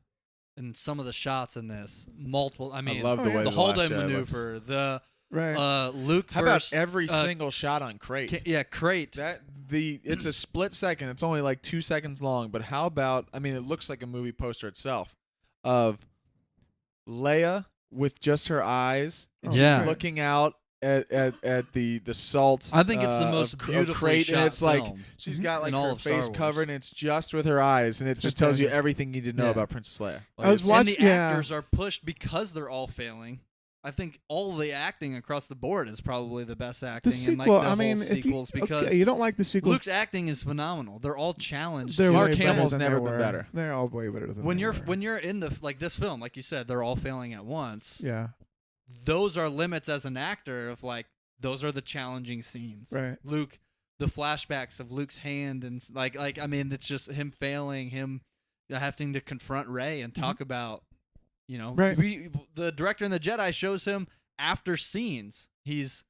and some of the shots in this multiple. I mean, love the way the The hold Last up Jedi maneuver, the right. Luke. How about versus, every single shot on Crate? Crate. It's a split second. It's only like 2 seconds long. But how about? I mean, it looks like a movie poster itself of Leia with just her eyes. And she's Yeah. looking out at the salt. I think it's the most of beautifully Crate, shot and it's like film she's got like in all her of Star face Wars. covered, and it's just with her eyes, and it just tells you fantastic. everything you need to know Yeah. about Princess Leia. I was it's- watching- And the yeah. actors are pushed because they're all failing. I think all the acting across the board is probably the best acting The in sequel. like the I whole mean, if you, sequels because okay, you don't like the sequels. Luke's acting is phenomenal. They're all challenged. They're to- Mark way better Hamill's than never they been were. better. They're all way better than when they you're were. when you're in this film, like you said, they're all failing at once. Yeah. Those are limits as an actor of like those are the challenging scenes. Right. Luke, the flashbacks of Luke's hand and like I mean, it's just him failing, him having to confront Rey and talk about, Right. the director in the Jedi shows him after scenes. He's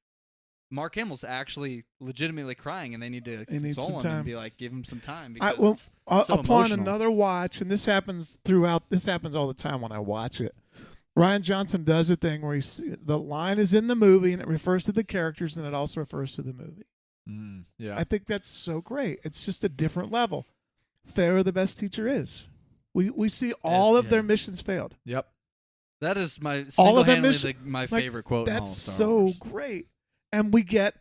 Mark Hamill's actually legitimately crying, and they need to He needs console some him and time. be like, give him some time. I, Because well, it's so upon emotional. another watch, and this happens throughout. This happens all the time when I watch it. Rian Johnson does a thing where the line is in the movie and it refers to the characters and it also refers to the movie. Yeah. I think that's so great. It's just a different level. Pharaoh, the best teacher is. We see all of yeah. their missions failed. Yep. That is my All of them single-handedly my favorite quote. in all That's of Star so Wars. great. And we get,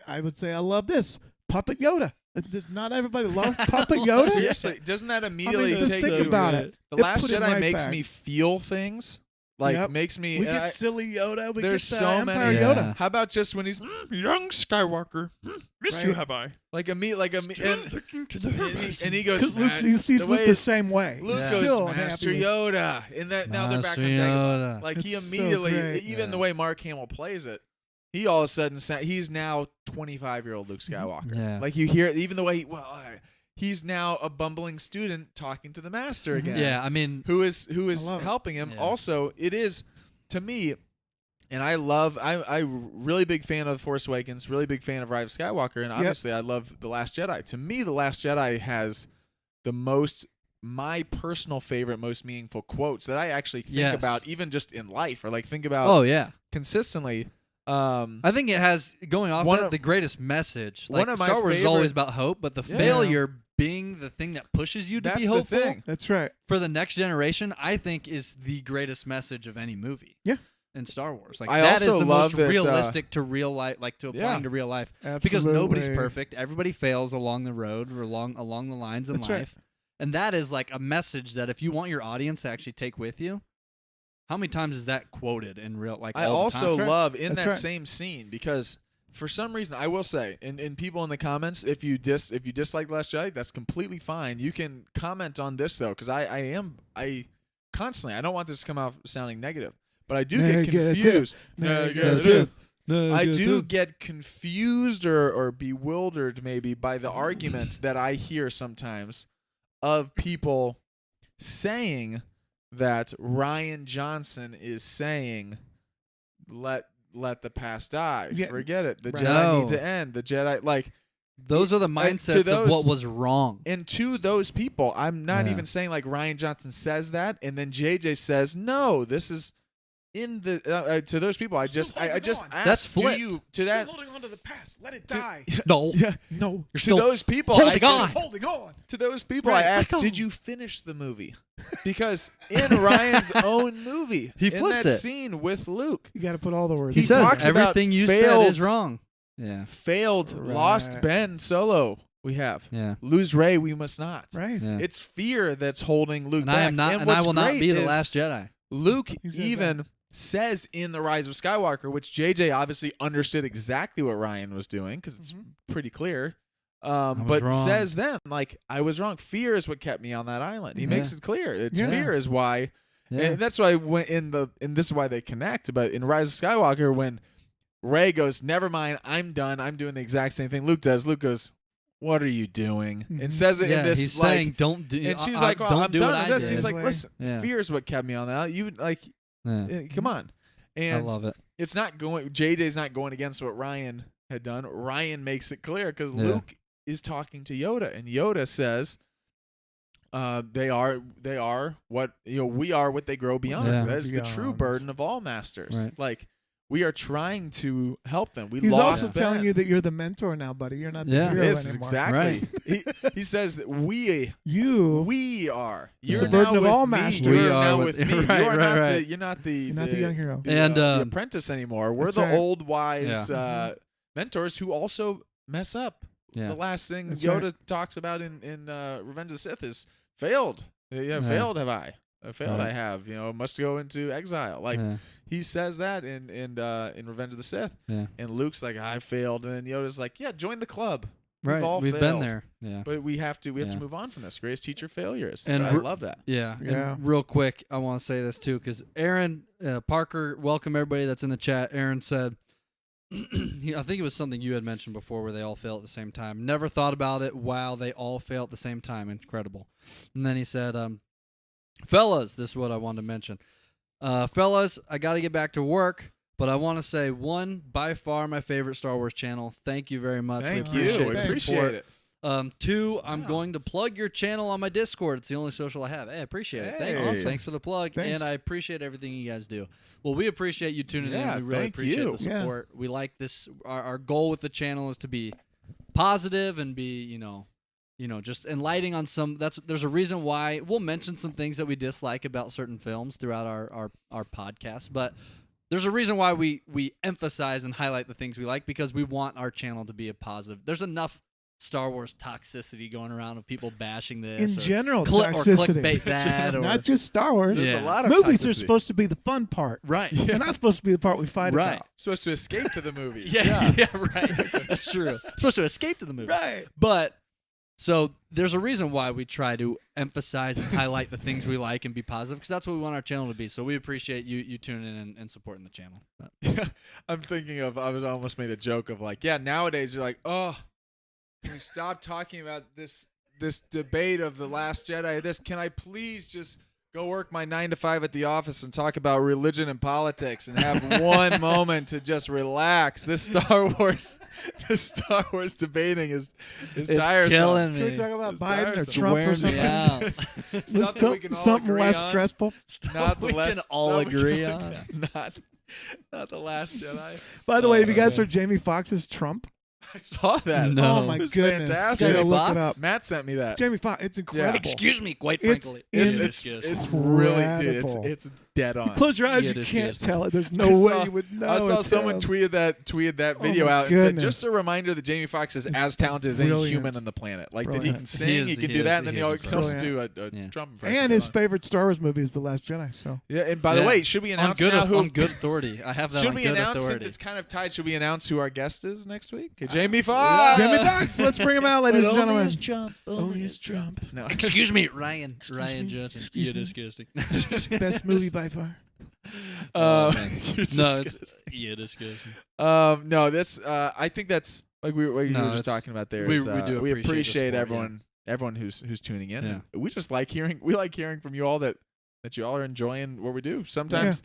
I would say, I love this Puppet Yoda. Does not everybody love Puppet Yoda? Seriously, doesn't that immediately just take think you? about it. The It Last put it Jedi right makes back. me feel things. Like Yep. makes me. We and get silly Yoda. We there's get so Empire many. Yoda. How about just when he's young Skywalker? Missed you, Right. have I? Like a me, and he goes. Because Luke, he sees Luke the same way. Luke He's goes, still Master unhappy. Yoda, and that now they're back on Master Dagobah. Yoda. Like he It's so immediately, great. even the way Mark Hamill plays it, he all of a sudden he's now 25-year-old Luke Skywalker. Yeah. Like you hear, even the way he's now a bumbling student talking to the Master again. Yeah, I mean, who is I love it. helping him. Yeah. Also, it is to me, and I really big fan of The Force Awakens, really big fan of Rise of Skywalker, and obviously I love The Last Jedi. To me, The Last Jedi has my personal favorite, most meaningful quotes that I actually think Yes. about, even just in life, or like think about oh yeah. consistently. I think it has, going off One that, of- the greatest message. one Like, of my Star Wars is favorite- always about hope, but the Yeah. failure being the thing that pushes you to That's be the hopeful thing. That's right. for the next generation, I think is the greatest message of any movie. Yeah. In Star Wars. Like I that is also the love most that, realistic to real life, like to applying Yeah. to real life. Absolutely. Because nobody's perfect. Everybody fails along the road or along the lines in That's life. right. And that is like a message that if you want your audience to actually take with you, how many times is that quoted in real like I all the also time? love in That's that right. same scene because for some reason I will say, and people in the comments, if you dislike The Last Jedi, that's completely fine. You can comment on this though, because I constantly, I don't want this to come out sounding negative, but I do get Negative. confused. Negative. I do get confused or bewildered maybe by the argument that I hear sometimes of people saying that Rian Johnson is saying let the past die. Yeah. Forget it. The Right. Jedi No. need to end. The Jedi like Those are the to mindsets of those- what was wrong. and to those people, I'm not Yeah. even saying like Rian Johnson says that and then JJ says no, this is in the to those people I just holding asked, on. That's do flipped. you to that holding on to the past. Let it to- die. No. yeah, No. You're to still those people holding I just- on. Holding on. To those people, Right. I asked, Let go. did you finish the movie? Because in Ryan's own movie, He in flips that it. scene with Luke, You got to put all the words. He He says talks about everything you said failed- is wrong. Yeah. failed, lost Right. Ben Solo. We have Yeah. lose Rey. We must not. Right. Yeah. It's fear that's holding Luke And back. I am not, and I what's will not great be the is last Jedi. Luke He said even says in The Rise of Skywalker, which JJ obviously understood exactly what Ryan was doing because it's pretty clear. was But wrong. says then, like, I was wrong. Fear is what kept me on that island. He Yeah. makes it clear. It's Yeah. fear is why. Yeah. And that's why when and this is why they connect. But in Rise of Skywalker, when Rey goes, never mind, I'm done. I'm doing the exact same thing Luke does. Luke goes, what are you doing? And Mhm. says it Yeah, in this he's like, saying don't do. and she's I- like, well, don't I'm do done what with I this. did. He's like, Like- listen, Yeah. fear is what kept me on that. You like, Yeah. come on. I And love it. it's not going. JJ's not going against what Ryan had done. Ryan makes it clear because Yeah. Luke is talking to Yoda, and Yoda says, they are what we are what they grow beyond. Yeah. That is the true Beyond. burden of all masters. Right. Like we are trying to help them. We He's lost also telling Ben. you that you're the mentor now, buddy. You're not the Yeah. hero Yes, anymore. exactly. He says that we are. It's You're the burden now of with all me. masters. You're We now are with with- me. right, you're not right. the. You're not the. You're not the young hero. And, the apprentice anymore. We're That's the right. old wise Yeah. mentors who also mess up. Yeah. The last thing That's Yoda right. talks about in Revenge of the Sith is failed. Yeah, failed have I. Failed Right. I have. Must go into exile. Like Yeah. he says that in Revenge of the Sith. Yeah. And Luke's like, I failed, and then Yoda's like, yeah, join the club. Right. all We've been failed. there. Yeah. But we have to Yeah. move on from this. Greatest teacher failures. And I we're- love that. Yeah. Yeah. And real quick, I want to say this too, because Aaron Parker, welcome everybody that's in the chat. Aaron said, I think it was something you had mentioned before where they all fail at the same time. Never thought about it. Wow, they all fail at the same time. Incredible. And then he said, fellas, this is what I wanted to mention. Fellas, I got to get back to work, But I want to say, one, by far my favorite Star Wars channel. Thank you very much. Thank we you. appreciate We the appreciate support. it. Two, I'm Wow. going to plug your channel on my Discord. It's the only social I have. Hey, I appreciate it. Hey. Thanks. Thanks for the plug. Thanks. And I appreciate everything you guys do. Well, we appreciate you tuning Yeah, in. We really thank appreciate you. the Yeah. support. We like this. Our goal with the channel is to be positive and be, just enlightening on some. There's a reason why we'll mention some things that we dislike about certain films throughout our podcast, but there's a reason why we emphasize and highlight the things we like, because we want our channel to be a positive. There's enough Star Wars toxicity going around of people bashing this In general, or toxicity. clickbait that, or Not just Star Wars. There's Yeah. a lot of Movies are toxicity. supposed to be the fun part. right. They're not supposed to be the part we fight Right. about. Supposed to escape to the movies. Yeah, right. That's true. Supposed to escape to the movie. Right. But so there's a reason why we try to emphasize and highlight the things we like and be positive, because that's what we want our channel to be. So we appreciate you tuning in and supporting the channel. I'm thinking of, I was almost made a joke of like, yeah, nowadays you're like, oh, can we stop talking about this debate of The Last Jedi? Can I please just go work my 9 to 5 at the office and talk about religion and politics and have one moment to just relax? This Star Wars debating is tiresome. killing Can we me. talk about It's Biden or tiresome. Trump or Wearing something? me out. Something we can all Something agree less on. stressful. Not the We last, can all something we agree can- on. Not The Last Jedi. By the way, have you guys man. heard Jamie Foxx's Trump? I saw that. No. Oh my It was goodness! fantastic. Gotta Jamie look Foxx? it up. Matt sent me that. Jamie Foxx, it's incredible. Excuse me, quite It's frankly. It's really, dude. incredible. It's dead on. Close your eyes, Yeah, you it is can't good. tell it. There's I no way saw- you would know. I saw it's someone him. tweeted that Oh video my out and said, goodness. just a reminder that Jamie Foxx is as talented as any Brilliant. human on the planet. Like that he Brilliant. can sing, He he, is- can he do is- that, and then he he is can also do brilliant. a Yeah. Trump impression. And his favorite Star Wars movie is The Last Jedi. So Yeah, and by the Yeah. way, should we on announce good, now who? on good authority. I have that Should on we good announce, authority. since it's kind of tied, should we announce who our guest is next week? Okay, Jamie Foxx. Jamie Foxx, let's bring him out, ladies and gentlemen. Trump. Only as Trump. No. Excuse me, Rian me. Johnson. Excuse You're me. disgusting. Best movie by far. Oh, man. you're No, it's disgusting. yeah, disgusting. No, that's. I think that's like we were No, just it's- talking about there. we is, do we appreciate the appreciate support, everyone who's tuning in. Yeah. And we just like hearing. We like hearing from you all that you all are enjoying what we do. Sometimes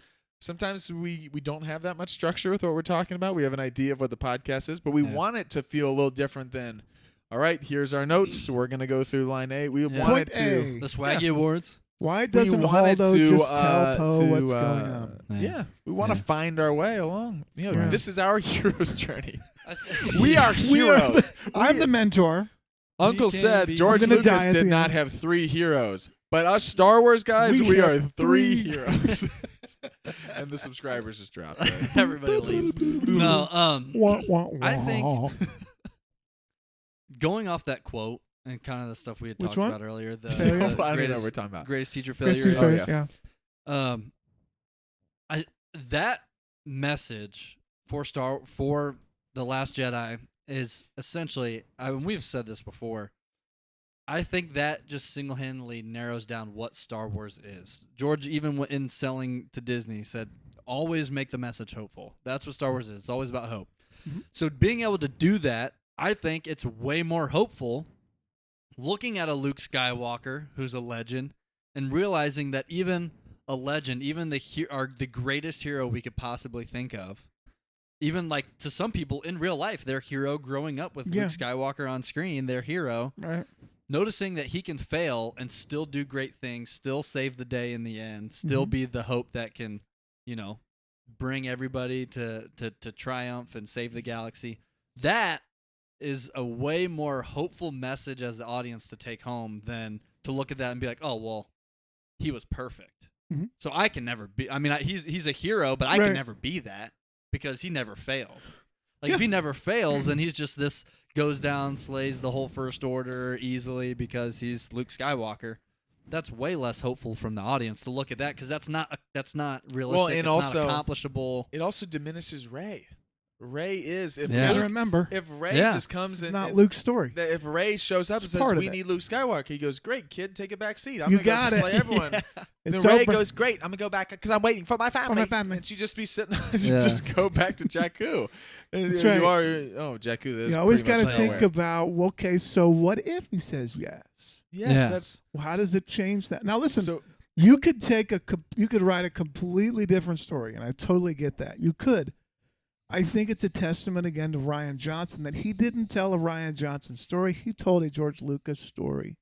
we don't have that much structure with what we're talking about. We have an idea of what the podcast is, but we Yeah. want it to feel a little different than. All right, here's our notes. We're gonna go through line 8. We Yeah. want Point it to. A. The Swaggy Awards. Why doesn't wanted Waldo to, just tell Poe to, what's going on? Yeah, we want to Yeah. find our way along. Right. This is our hero's journey. We are heroes. I'm the mentor. Uncle can said be- George I'm gonna Lucas die at did the not end. have 3 heroes, but us Star Wars guys, We we have are 3 3. heroes. And the subscribers just dropped. Right? Everybody leaves. No, Wah, wah, I think- wah. going off that quote and kind of the stuff we had Which talked one? about earlier, the, Failure? the I don't even know what greatest, we're talking about. greatest teacher Christy failure. Oh, Face, yeah. yeah. That message for The Last Jedi is essentially, we've said this before, I think that just single-handedly narrows down what Star Wars is. George, even in selling to Disney, said, always make the message hopeful. That's what Star Wars is. It's always about hope. Mhm. So being able to do that, I think it's way more hopeful looking at a Luke Skywalker, who's a legend, and realizing that even a legend, even the greatest hero we could possibly think of, even like to some people in real life, their hero growing up with Yeah. Luke Skywalker on screen, their hero, Right. noticing that he can fail and still do great things, still save the day in the end, still Mhm. be the hope that can, bring everybody to triumph and save the galaxy. That is a way more hopeful message as the audience to take home than to look at that and be like, oh, well, he was perfect. Mhm. So I can never be, he's a hero, but I Right. can never be that because he never failed. Like Yeah. if he never fails, then he's just this goes down, slays the whole First Order easily because he's Luke Skywalker. That's way less hopeful from the audience to look at that because that's not realistic. Well, and it's also- not accomplishable. It also diminishes Rey. Rey is if Yeah. Gotta Luke, remember, if Rey Yeah. just comes it's in, not Luke's story. that if Rey shows up and It's says part of we it. need Luke Skywalker, he goes, "Great kid, take a back seat. I'm You gonna got go it. slay everyone." Yeah. Then It's Rey over. goes, "Great, I'm gonna go back because I'm waiting for my family." family. And she just be sitting, Yeah. just go back to Jakku. And That's you right. are, Jakku. You always got got to to think about, well, okay, so what if he says yes? Yes, Yeah. that's Well, how does it change that? Now, listen, so. You could you could write a completely different story, and I totally get that. You could. I think it's a testament again to Rian Johnson that he didn't tell a Rian Johnson story. He told a George Lucas story.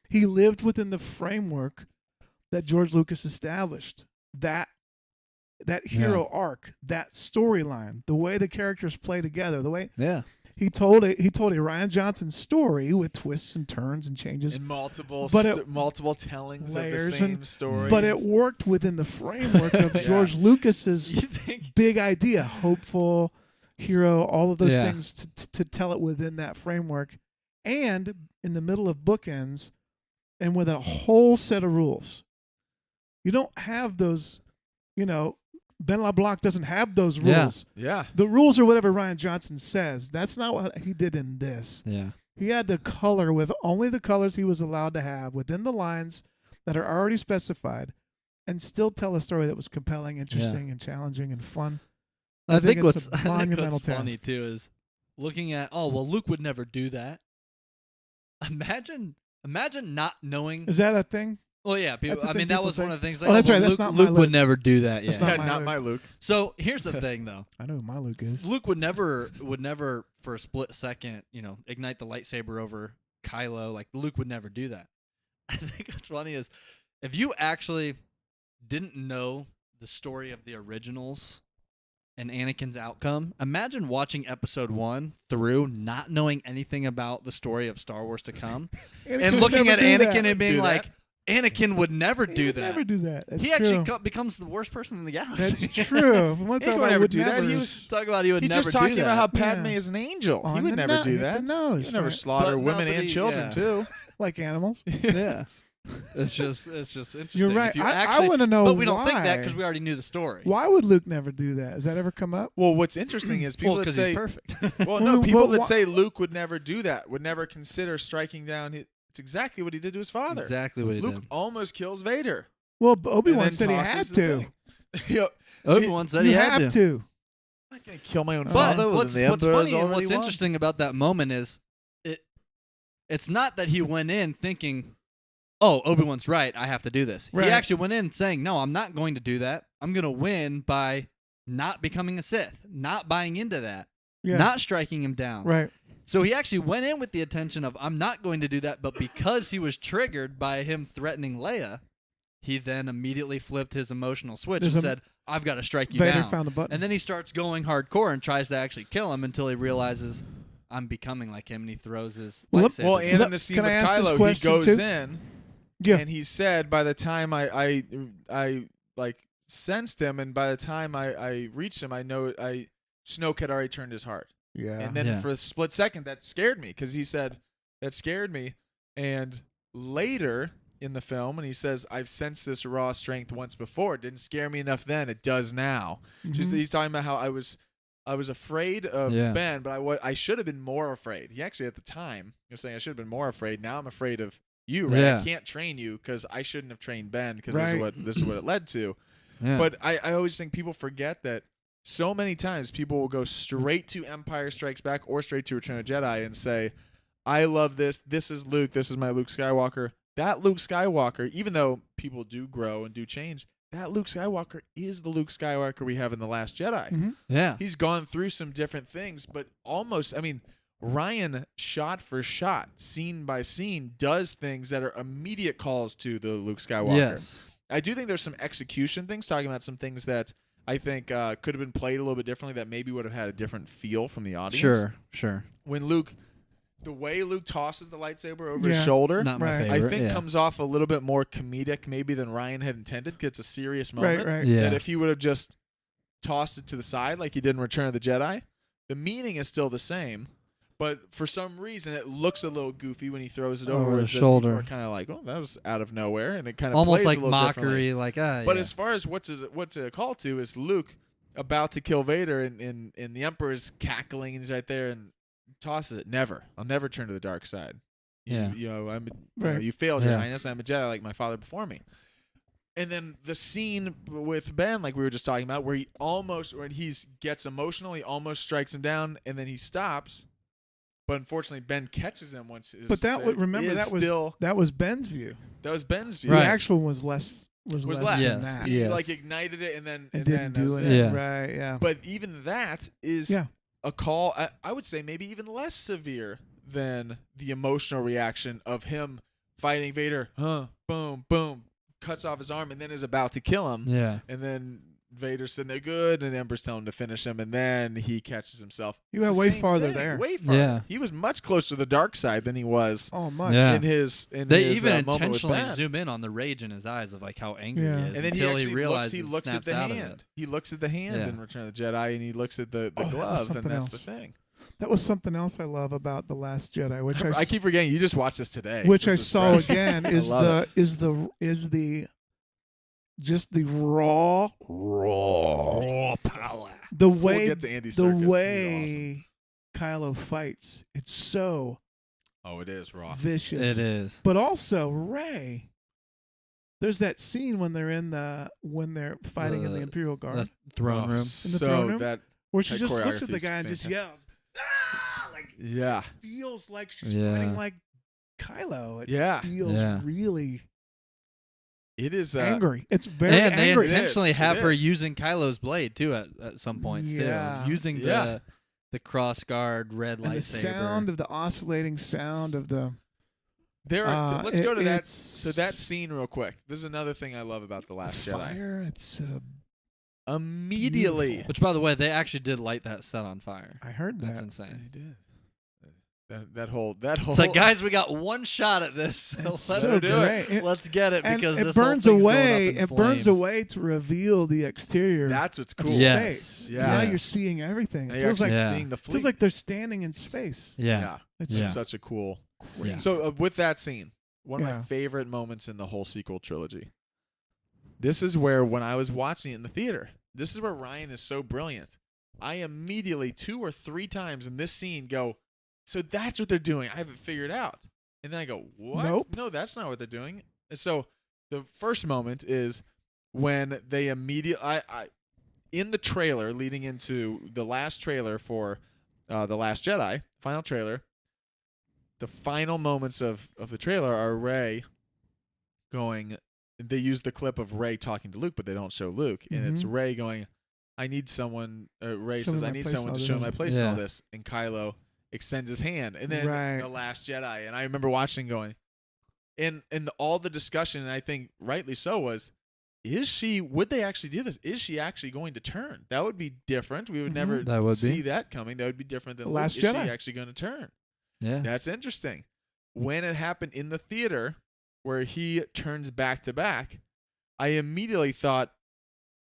He lived within the framework that George Lucas established. That hero arc, that storyline, the way the characters play together, the way he told a Rian Johnson story with twists and turns and changes and multiple tellings layers of the same story. But it worked within the framework of George Lucas's big idea, hopeful hero, all of those things to tell it within that framework, and in the middle of bookends, and with a whole set of rules. You don't have those, Ben LeBlanc doesn't have those rules. Yeah. The rules are whatever Rian Johnson says. That's not what he did in this. Yeah. He had to color with only the colors he was allowed to have within the lines that are already specified and still tell a story that was compelling, interesting, and challenging and fun. I think it's what's a monumental funny task. too is looking at, Luke would never do that. Imagine not knowing. Is that a thing? Well, yeah. That's a I thing mean, that people was say. one of the things. Like, Oh, that's right. That's Luke, not my Luke Luke. would never do that. Yeah. That's not my not Luke. my Luke. So here's the thing, though. I know who my Luke is. Luke would never, for a split second, ignite the lightsaber over Kylo. Like Luke would never do that. I think what's funny is if you actually didn't know the story of the originals and Anakin's outcome, imagine watching Episode 1 through, not knowing anything about the story of Star Wars to come, and looking at Anakin and being like, Anakin would never do would that. Never do that. That's He true. actually becomes the worst person in the galaxy. That's true. He would never do that. He was Talk about he would He's never just talking do that. about how Padme Yeah. is an angel. On He would the never no- do hit that. the nose, He would never right. slaughter But women nobody- and children yeah. too. like animals. Yeah. It's just interesting. You're right. If you I actually, want to know but we don't think that why. because we already knew the story. Why would Luke never do that? Has that ever come up? Well, what's interesting is people that Because say he's perfect. Well, no, Well, people but that why- say Luke would never do that, would never consider striking down. It's exactly what he did to his father. Exactly what he Luke did. almost kills Vader. Well, Obi-Wan and then said he had tosses the to. thing. You know, Obi-Wan said You he had have to. I'm not gonna kill my own But father. what's when the funny Emperor's and already what's won. interesting about that moment is it's not that he went in thinking, oh, Obi-Wan's right, I have to do this. Right. He actually went in saying, no, I'm not going to do that. I'm going to win by not becoming a Sith, not buying into that, Yeah. not striking him down. Right. So he actually went in with the intention of, I'm not going to do that, but because he was triggered by him threatening Leia, he then immediately flipped his emotional switch There's and a- said, I've got to strike you Vader down. found a button. And then he starts going hardcore and tries to actually kill him until he realizes, I'm becoming like him, and he throws his Well, lightsaber. Well, and Look, in the scene can with I ask this Kylo, he question goes too? in Yeah. and he said, by the time I like sensed him, and by the time I reached him, I know Snoke had already turned his heart. Yeah. And then Yeah. for a split second, that scared me because he said, that scared me. And later in the film, and he says, I've sensed this raw strength once before. It didn't scare me enough then. It does now. Just Mhm. he's talking about how I was afraid of Yeah. Ben, but I should have been more afraid. He actually, at the time, he was saying I should have been more afraid. Now I'm afraid of you, right? Yeah. I can't train you because I shouldn't have trained Ben because Right. this is what it led to. Yeah. But I always think people forget that so many times people will go straight to Empire Strikes Back or straight to Return of the Jedi and say, I love this. This is Luke. This is my Luke Skywalker. That Luke Skywalker, even though people do grow and do change, that Luke Skywalker is the Luke Skywalker we have in The Last Jedi. Mhm. yeah. He's gone through some different things, but almost, I mean, Ryan, shot for shot, scene by scene, does things that are immediate calls to the Luke Skywalker. Yes. I do think there's some execution things, talking about some things that I think could have been played a little bit differently that maybe would have had a different feel from the audience. Sure. When the way Luke tosses the lightsaber over Yeah. his shoulder, Not my Right. favorite. I think yeah. comes off a little bit more comedic maybe than Ryan had intended, because it's a serious moment. Right. Yeah. That if he would have just tossed it to the side like he did in Return of the Jedi, the meaning is still the same. But for some reason, it looks a little goofy when he throws it over Over his his shoulder. We're kind of like, oh, that was out of nowhere, and it kind of Almost plays like a little differently. mockery, like But yeah. as far as what to call to is Luke about to kill Vader, and the Emperor's cackling, and he's right there and tosses it. Never, I'll never turn to the dark side. Yeah. You failed, Your Yeah. Highness. I'm a Jedi like my father before me. And then the scene with Ben, like we were just talking about, where when he gets emotional, he almost strikes him down, and then he stops. But unfortunately, Ben catches him once. But that was Ben's view. that was Ben's view. The Right. actual one was less was was less less. than that. He Yes. like ignited it and then And then didn't that was do it. it. Yeah. Right, yeah. But even that is Yeah. a call. I would say maybe even less severe than the emotional reaction of him fighting Vader. Boom, boom, cuts off his arm and then is about to kill him. Yeah. And then Vader's sitting there good, and Emperor's telling him to finish him, and then he catches himself. You It's went the way same farther thing, there. Way farther. Yeah. He was much closer to the dark side than he was Oh, much. Yeah. in his. They his, even moment with intentionally Ben. zoom in on the rage in his eyes of like how angry Yeah. he is And then he until actually realizes looks at snaps the out of hand. it. He looks at the hand Yeah. in Return of the Jedi, and he looks at the Oh, that was glove, and something that's the else. thing. That was something else I love about The Last Jedi, which I keep forgetting you just watched this today. which I This is saw fresh. again I is love just the raw power. the We'll way get to Andy the Serkis. He's way Kylo fights. It's so awesome. Oh, it is raw. vicious. It is. But also Rey. There's that scene when they're fighting in the Imperial Guard, The throne room. the So throne room? that where she that just looks at the choreography's guy and just fantastic. yells, "Ah!" Like yeah, feels like she's Yeah. fighting like Kylo. It yeah. feels Yeah. really It is angry. It's very And they angry. It intentionally is. have It her is. using Kylo's blade too at some points Yeah. too. Using Yeah. the cross guard red And the lightsaber. sound of the oscillating sound of the There are. Let's go to that. it's So that scene real quick. This is another thing I love about the Last Jedi. fire. It's Immediately, Beautiful. Which, by the way, they actually did light that set on fire. I heard That's that. insane. They did. That whole. It's like, guys, we got one shot at this. It's let's so do great. it. Let's get it And because it this whole burns thing's going up away. in It burns flames. away to reveal the exterior. That's what's of cool. Yes. space. Yeah. Now Yeah. you're seeing everything. Now It you're feels like actually Yeah. seeing the fleet. feels like they're standing in space. Yeah. It's Yeah. Such a cool. great. Yeah. So with that scene, one of Yeah. my favorite moments in the whole sequel trilogy. This is where when I was watching it in the theater, this is where Ryan is so brilliant. I immediately 2 or 3 times in this scene go, so that's what they're doing. I have it figured out. And then I go, what? Nope. No, that's not what they're doing. And so the first moment is when they immediately, in the trailer leading into the last trailer for The Last Jedi, final trailer, the final moments of the trailer are Rey going, they use the clip of Rey talking to Luke, but they don't show Luke. And it's Mhm. Rey going, I need someone, Rey Show me says, my I need place in someone all to show this." my place in all Yeah. this. And Kylo extends his hand. And then Right. The Last Jedi. And I remember watching going, and all the discussion, and I think rightly so, was, would they actually do this? Is she actually going to turn? That would be different. We would Mhm. never That would see be. that coming. That would be different than The Luke. Last Is she Jedi. actually going to turn? Yeah. That's interesting. When it happened in the theater where he turns back to back, I immediately thought,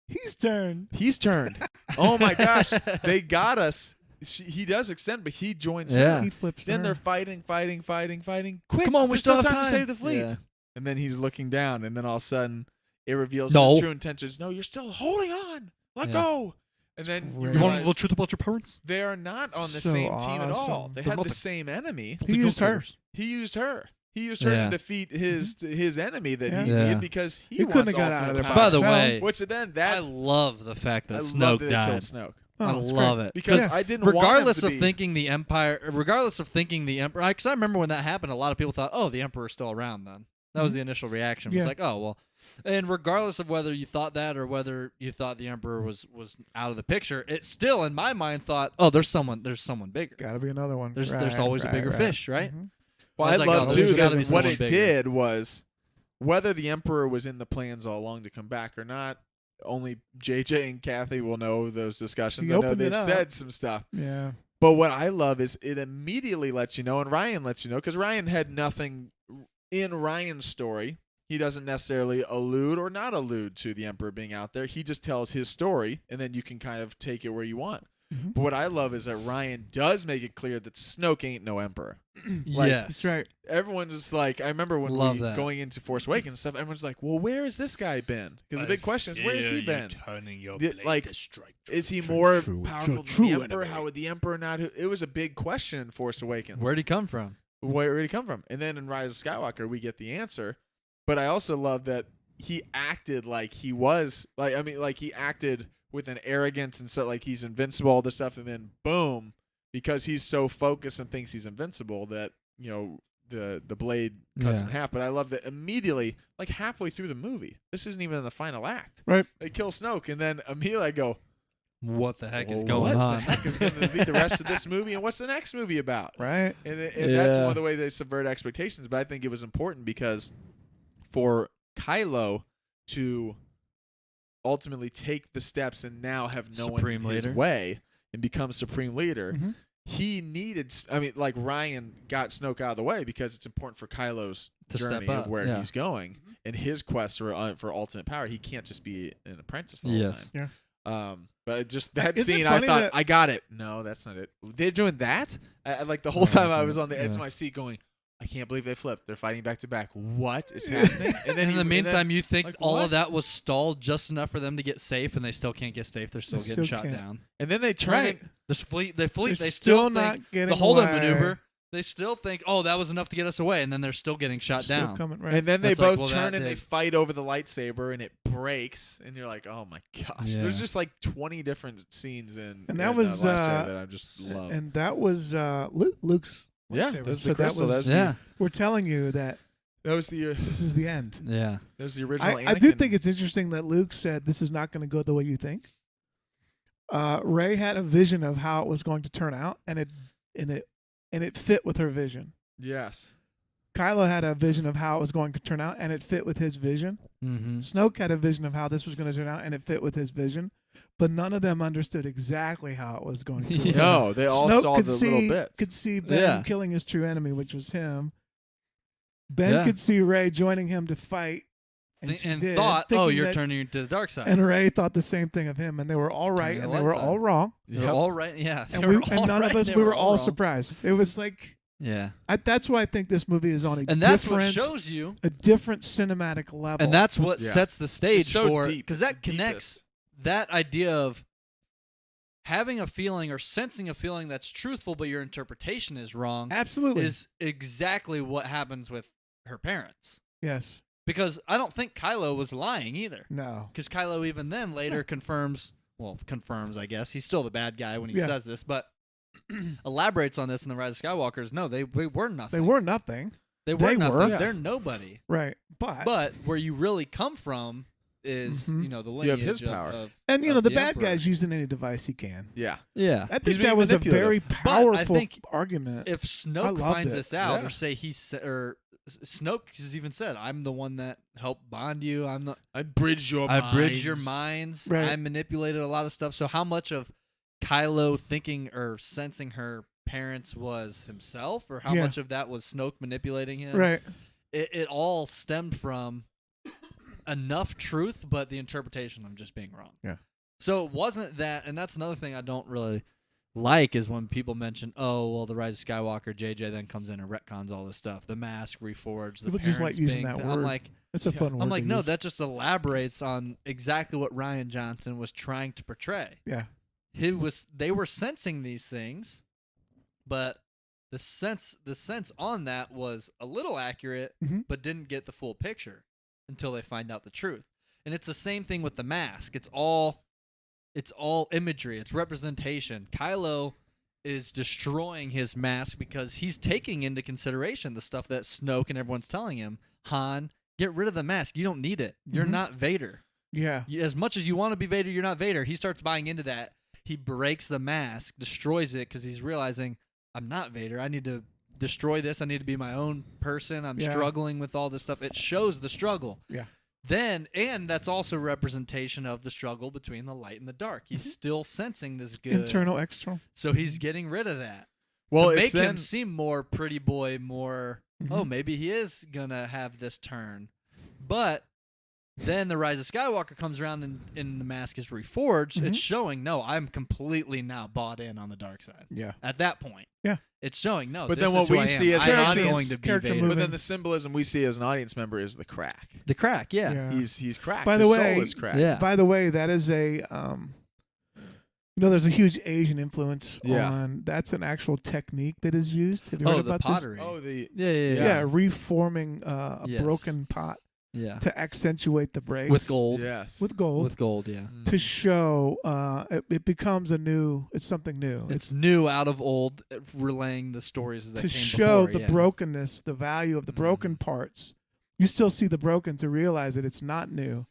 He's turned. he's turned. Oh my gosh. They got us. He does extend, but he joins Yeah. her. He flips. Then her. they're fighting. Quick, Come on, we there's still have time time. to save the fleet. Yeah. And then he's looking down, and then all of a sudden it reveals No. his true intentions. No, you're still holding on. Let Yeah. go. And then you Great. You want realize the truth about your parents? they are not on the So same team at all. awesome. They They're had the nothing. same enemy. He used her. He used her. He used her Yeah. to defeat his enemy that he Yeah. needed because he He couldn't wants have got out of ultimate there power. By the himself. way, Which then I that love the fact that I Snoke love that they died. killed Snoke Oh, I it's love great. it because Yeah. I didn't want him regardless to of be, thinking the Empire, regardless of thinking the Emperor, because I remember when that happened, a lot of people thought, "Oh, the Emperor's still around." Then that was Mhm. the initial reaction. It Yeah. was like, "Oh, well," and regardless of whether you thought that or whether you thought the Emperor was out of the picture, it still, in my mind, thought, "Oh, there's someone bigger." Got to be another one. There's Right, always a right, bigger right. fish, right? Mhm. Well, I I was like, oh, love this too has gotta that be what someone it bigger. did was whether the Emperor was in the plans all along to come back or not. Only JJ and Kathy will know those discussions. He I know opened it they've up. said some stuff. Yeah. But what I love is it immediately lets you know, and Ryan lets you know, because Ryan had nothing in Ryan's story. He doesn't necessarily allude or not allude to the Emperor being out there. He just tells his story, and then you can kind of take it where you want. Mhm. But what I love is that Ryan does make it clear that Snoke ain't no Emperor. Like, yes, That's right. Everyone's just like, I remember when Love that. going into Force Awakens and stuff, everyone's like, well, where has this guy been? Because the big question is, where has he been? Like, is he more powerful than the Emperor? How would the Emperor not? It was a big question in Force Awakens. where'd he come from? Where did he come from? And then in Rise of Skywalker, we get the answer. But I also love that he acted like he was, like he acted with an arrogance and so like he's invincible, all this stuff, and then boom, because he's so focused and thinks he's invincible that, the blade cuts him in half. But I love that immediately, like halfway through the movie, this isn't even in the final act. Right. They kill Snoke, and then immediately I go, What the heck is "Well, going what on? the heck is going to be the rest of this movie, and what's the next movie about?" Right. And that's one of the ways they subvert expectations. But I think it was important because for Kylo to ultimately take the steps and now have no one in his way and become Supreme Leader, Mhm. he needed. I mean, like Ryan got Snoke out of the way because it's important for Kylo's To journey step up, of where yeah. he's going and his quest for ultimate power. He can't just be an apprentice the whole Yes. time. But just that Isn't it scene, I funny thought, that- I got it. No, that's not it. They're doing that? Like the whole time I was on the edge Yeah. of my seat going, I can't believe they flipped. They're fighting back to back. What is happening? And then In the meantime, you think like, all what? of that was stalled just enough for them to get safe, and they still can't get safe. They're still They getting still shot can't. down. and then they turn Right. it. This fleet, they They're still still think not getting the hold-on away. maneuver. They still think, oh, that was enough to get us away, and then they're still getting shot Still down. coming. Right. And then they That's like, both well, turn that and they did- fight over the lightsaber, and it breaks. And you're like, oh my gosh. Yeah. There's just like 20 different scenes And that was, Last Jedi that I just love. And that was Luke's. Yeah, lightsaber. that was So the crystal. That was, Yeah, we're telling you that that was the this is the end. yeah. original. I do Anakin. think it's interesting that Luke said this is not going to go the way you think. Rey had a vision of how it was going to turn out, and it fit with her vision. Yes. Kylo had a vision of how it was going to turn out, and it fit with his vision. Mm-hmm. Snoke had a vision of how this was going to turn out, and it fit with his vision. But none of them understood exactly how it was going to. Yeah. No, they all Snoke saw could the see, little bits. Could see Ben Yeah. killing his true enemy, which was him. Ben Yeah. could see Rey joining him to fight, and, she did, thought, oh, thinking you're that- turning to the dark side. And Rey thought the same thing of him, and they were all right, Turning and the they were light all side. wrong, They're Yep. all right. Yeah, and they we were all and none right, of us they we were all wrong. surprised. It was like Yeah, that's why I think this movie is on a and that's what different, shows you, a different cinematic level. and that's what Yeah. sets the stage It's so for deep. because It's that the connects deepest. that idea of having a feeling or sensing a feeling that's truthful, but your interpretation is wrong. absolutely Is exactly what happens with her parents. yes, Because I don't think Kylo was lying either. no, Because Kylo even then later confirms, I guess. He's still the bad guy when he Yeah. says this, but elaborates on this in The Rise of Skywalkers. No, they were nothing. they were nothing, They were they nothing. were. Yeah. They're nobody. right? But But where you really come from is, Mhm. the You lineage have his of- power. of and of the the bad Emperor. guy's using any device he can. Yeah. Yeah. I think He's being that was a manipulative. very But I powerful think argument. If I Snoke loved finds it. this out, Yeah. or say Snoke has even said, "I'm the one that helped bond you. I bridged your I bridged your minds. Right. I manipulated a lot of stuff." So how much of Kylo thinking or sensing her parents was himself, or how Yeah. much of that was Snoke manipulating him? Right. It all stemmed from enough truth, but the interpretation of just being wrong. Yeah. So it wasn't that, and that's another thing I don't really like is when people mention, oh, well, the Rise of Skywalker, JJ then comes in and retcons all this stuff, the mask reforged, the People just like parents using being that I'm word. like, It's a fun word. I'm like, to no, use. that just elaborates on exactly what Rian Johnson was trying to portray. Yeah. They were sensing these things, but the sense on that was a little accurate, Mhm. but didn't get the full picture until they find out the truth. And it's the same thing with the mask. It's all imagery. It's representation. Kylo is destroying his mask because he's taking into consideration the stuff that Snoke and everyone's telling him. Han, get rid of the mask. You don't need it. You're Mhm. not Vader. Yeah. As much as you want to be Vader, you're not Vader. He starts buying into that. He breaks the mask, destroys it because he's realizing, I'm not Vader. I need to destroy this. I need to be my own person. I'm Yeah. struggling with all this stuff. It shows the struggle. Yeah. And that's also representation of the struggle between the light and the dark. He's still sensing this good. Internal, external. So he's getting rid of that. Well, to it's make him then- seem more pretty boy, more, Mhm. maybe he is going to have this turn. But then the Rise of Skywalker comes around and the mask is reforged. Mhm. It's showing, no, I'm completely now bought in on the dark side. Yeah. At that point. Yeah. It's showing, no, But this then what is who we I am. see as I'm an not audience, going to be character Vader. movement. But then the symbolism we see as an audience member is the crack. The crack, yeah. Yeah. He's cracked. By the His way- soul is cracked. Yeah. By the way, that is a there's a huge Asian influence Yeah. on. That's an actual technique that is used. Have you heard Oh, the about pottery. Oh, the this? Yeah, reforming a Yes. broken pot. Yeah. to accentuate the breaks With gold. Yes. With gold. With gold, yeah. To show it becomes it's something new. It's new out of old, relaying the stories that to came show before, the brokenness, the value of the broken parts. You still see the broken to realize that it's not new,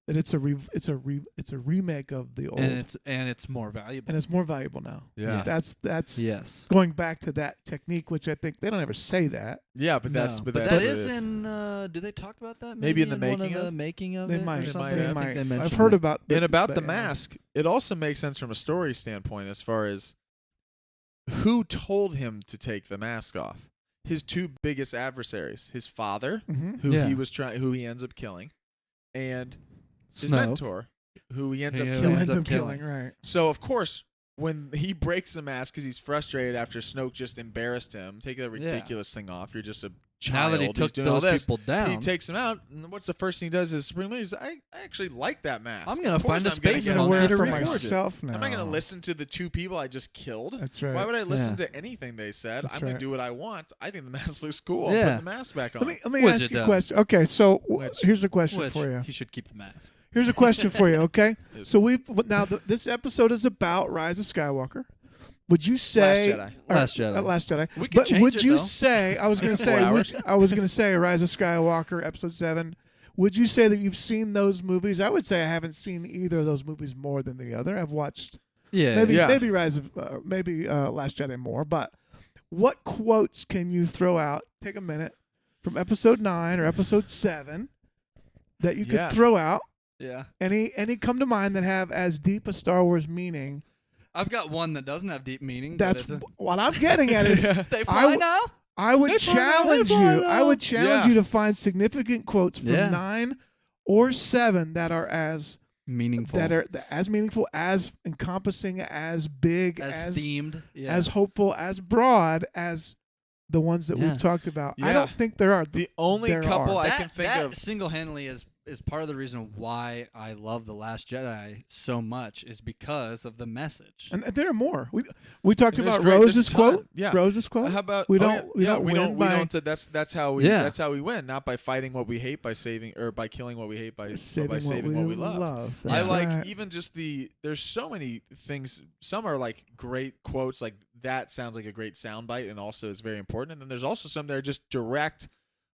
that it's a remake of the old, and it's more valuable. and it's more valuable now. Yeah. That's Yes. going back to that technique, which I think they don't ever say that. Yeah, but that's No. but But that's that what it is in. Do they talk about that? Maybe in the one making of the of? making of They it might. or They something? might. I I think might. they mentioned I've heard it. about And about the yeah. mask, it also makes sense from a story standpoint as far as who told him to take the mask off. His two biggest adversaries, his father, Mhm. who Yeah. who he ends up killing, and his Snoke. mentor, who he ends up Who Who killing. ends up up killing, killing. right? So of course, when he breaks the mask because he's frustrated after Snoke just embarrassed him, take that ridiculous thing off. You're just a child. Now that he He's took doing all those this. people down, He takes him out, and what's the first thing he does is Supreme Leader. He's like, I actually like that mask. I'm gonna Of course find a I'm gonna space get I'm on gonna wear that it to for reforge it. myself now. I'm not going to listen to the two people I just killed. That's right. Why would I listen Yeah. to anything they said? That's I'm going right. to do what I want. I think the mask looks cool. I'll Yeah. put the mask back on. Let me Which ask it you a does. question. Okay, so Which- here's a question which for you. he should keep the mask. Here's a question for you. Okay, Yes. so this episode is about Rise of Skywalker. Would you say Last Jedi. or- Last Jedi. Last Jedi. We could But change would it, you though. say I was going to 4 say hours. I was going to say Rise of Skywalker episode 7. Would you say that you've seen those movies? I would say I haven't seen either of those movies more than the other. I've watched Yeah. maybe Yeah. maybe Rise of Last Jedi more. But what quotes can you throw out? Take a minute from episode 9 or episode 7 that you Yeah. could throw out. Yeah. Any come to mind that have as deep a Star Wars meaning? I've got one that doesn't have deep meaning. That's but it's what I'm getting at. Is they fly I w- now? I would They fly now, challenge they fly you. I would now. challenge Yeah. you to find significant quotes from Yeah. 9 or 7 that are as Meaningful. as meaningful, as encompassing, as big, as themed. Yeah. as hopeful, as broad as the ones that Yeah. we've talked about. I Yeah. don't think there are. The only There couple are. I that, can think that of. single-handedly is part of the reason why I love The Last Jedi so much is because of the message. And there are more. We talked And there's about great- there's Rose's a ton. quote. Yeah. Rose's quote. How about we oh, don't? yeah, we yeah, don't we win don't. by We don't. That's how we. Yeah. That's how we win. Not by fighting what we hate, by saving or by killing what we hate, by saving what we love. I That's like right. even just there's so many things. Some are like great quotes, like that sounds like a great soundbite, and also it's very important. And then there's also some that are just direct.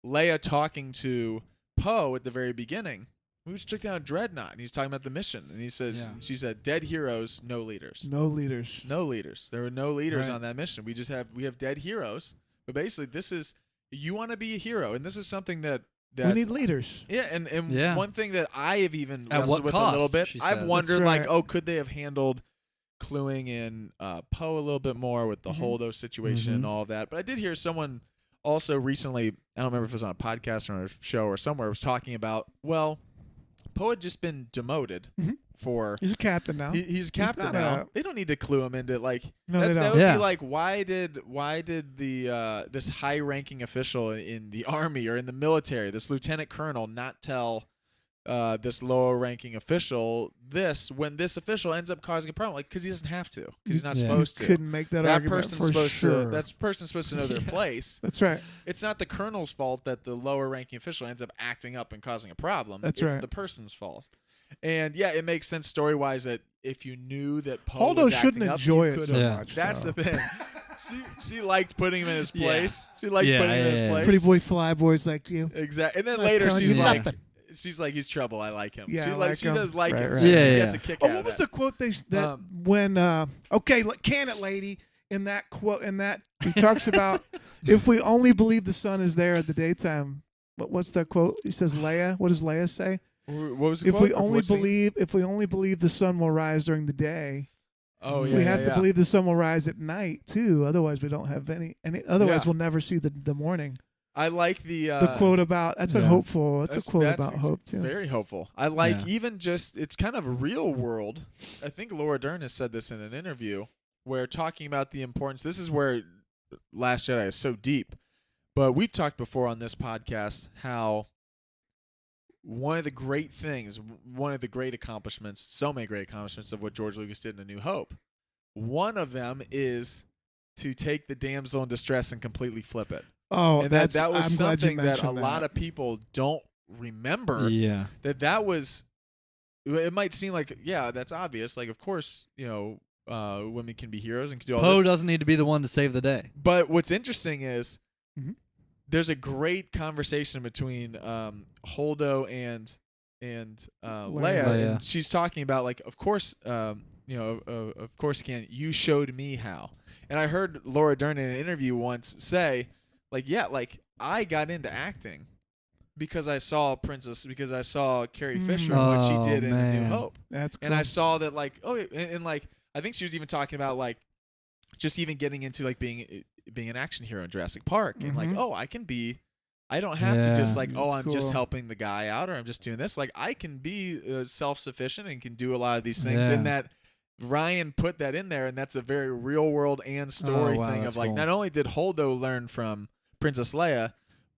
Leia talking to Poe at the very beginning. We just took down Dreadnought, and he's talking about the mission, and he says, Yeah. she said, "Dead heroes, no leaders." No leaders. No leaders. There were no leaders Right. on that mission. We have dead heroes. But basically, this is you want to be a hero, and this is something that We need leaders. yeah, and Yeah. one thing that I have even At wrestled what with a little cost, bit, she I've says. wondered That's like, right. oh, could they have handled cluing in Poe a little bit more with the Mhm. Holdo situation and Mhm. all of that? But I did hear someone also recently, I don't remember if it was on a podcast or on a show or somewhere, was talking about, well, Poe had just been demoted Mhm. for He's a captain now. he's captain not now. a- They don't need to clue him into like No, that, they that don't. would Yeah. be like why did the this high ranking official in the army or in the military, this lieutenant colonel, not tell this lower ranking official this when this official ends up causing a problem, like because he doesn't have to, because he's not Yeah. supposed to. Couldn't make that That argument person's for supposed sure. to. That person's supposed to know their Yeah. place. That's right. It's not the colonel's fault that the lower ranking official ends up acting up and causing a problem. That's it's right. the person's fault. And yeah, it makes sense story wise that if you knew that Poe Holdo was shouldn't acting up, enjoy you it could so have. Yeah. much. That's though. the thing. She liked putting him in his Yeah. place. She liked Yeah, putting him in yeah, his yeah. place. Pretty boy fly boys like you. Exactly. And then Not later telling she's you like, nothing. he's trouble. I like him. Yeah, she I like like she him. does like Right, him. right. So Yeah, she yeah, gets yeah. a kick Oh, out what of was that. the quote when okay, can it, lady? In that quote, he talks about if we only believe the sun is there at the daytime. What's that quote? He says, "Leia." What does Leia say? What was the If quote? we Of only what scene? believe the sun will rise during the day, Oh yeah, we yeah, have yeah. to believe the sun will rise at night too. Otherwise, we don't have any. Otherwise, Yeah. we'll never see the morning. I like the The quote about that's a yeah. hopeful. That's a quote about ex- hope too. Very hopeful. I like Yeah. even just it's kind of real world. I think Laura Dern has said this in an interview where talking about the importance. This is where Last Jedi is so deep. But we've talked before on this podcast how one of the great things, one of the great accomplishments, so many great accomplishments of what George Lucas did in A New Hope. One of them is to take the damsel in distress and completely flip it. Oh, And that's that was I'm glad you something that a mentioned lot of people don't remember that was. It might seem like that's obvious. Like of course women can be heroes and can do all Poe this. doesn't need to be the one to save the day. But what's interesting is there's a great conversation between Holdo and Leia, and she's talking about like, of course, of course, you showed me how. And I heard Laura Dern in an interview once say, like, I got into acting because I saw Carrie Fisher and what she did in A New Hope. That's cool. And I saw that like, and like, I think she was even talking about like, just even getting into like being an action hero in Jurassic Park, and like, I don't have to just like, I'm just helping the guy out, or I'm just doing this. Like, I can be self-sufficient and can do a lot of these things, and that Ryan put that in there, and that's a very real world and story thing of like, not only did Holdo learn from Princess Leia,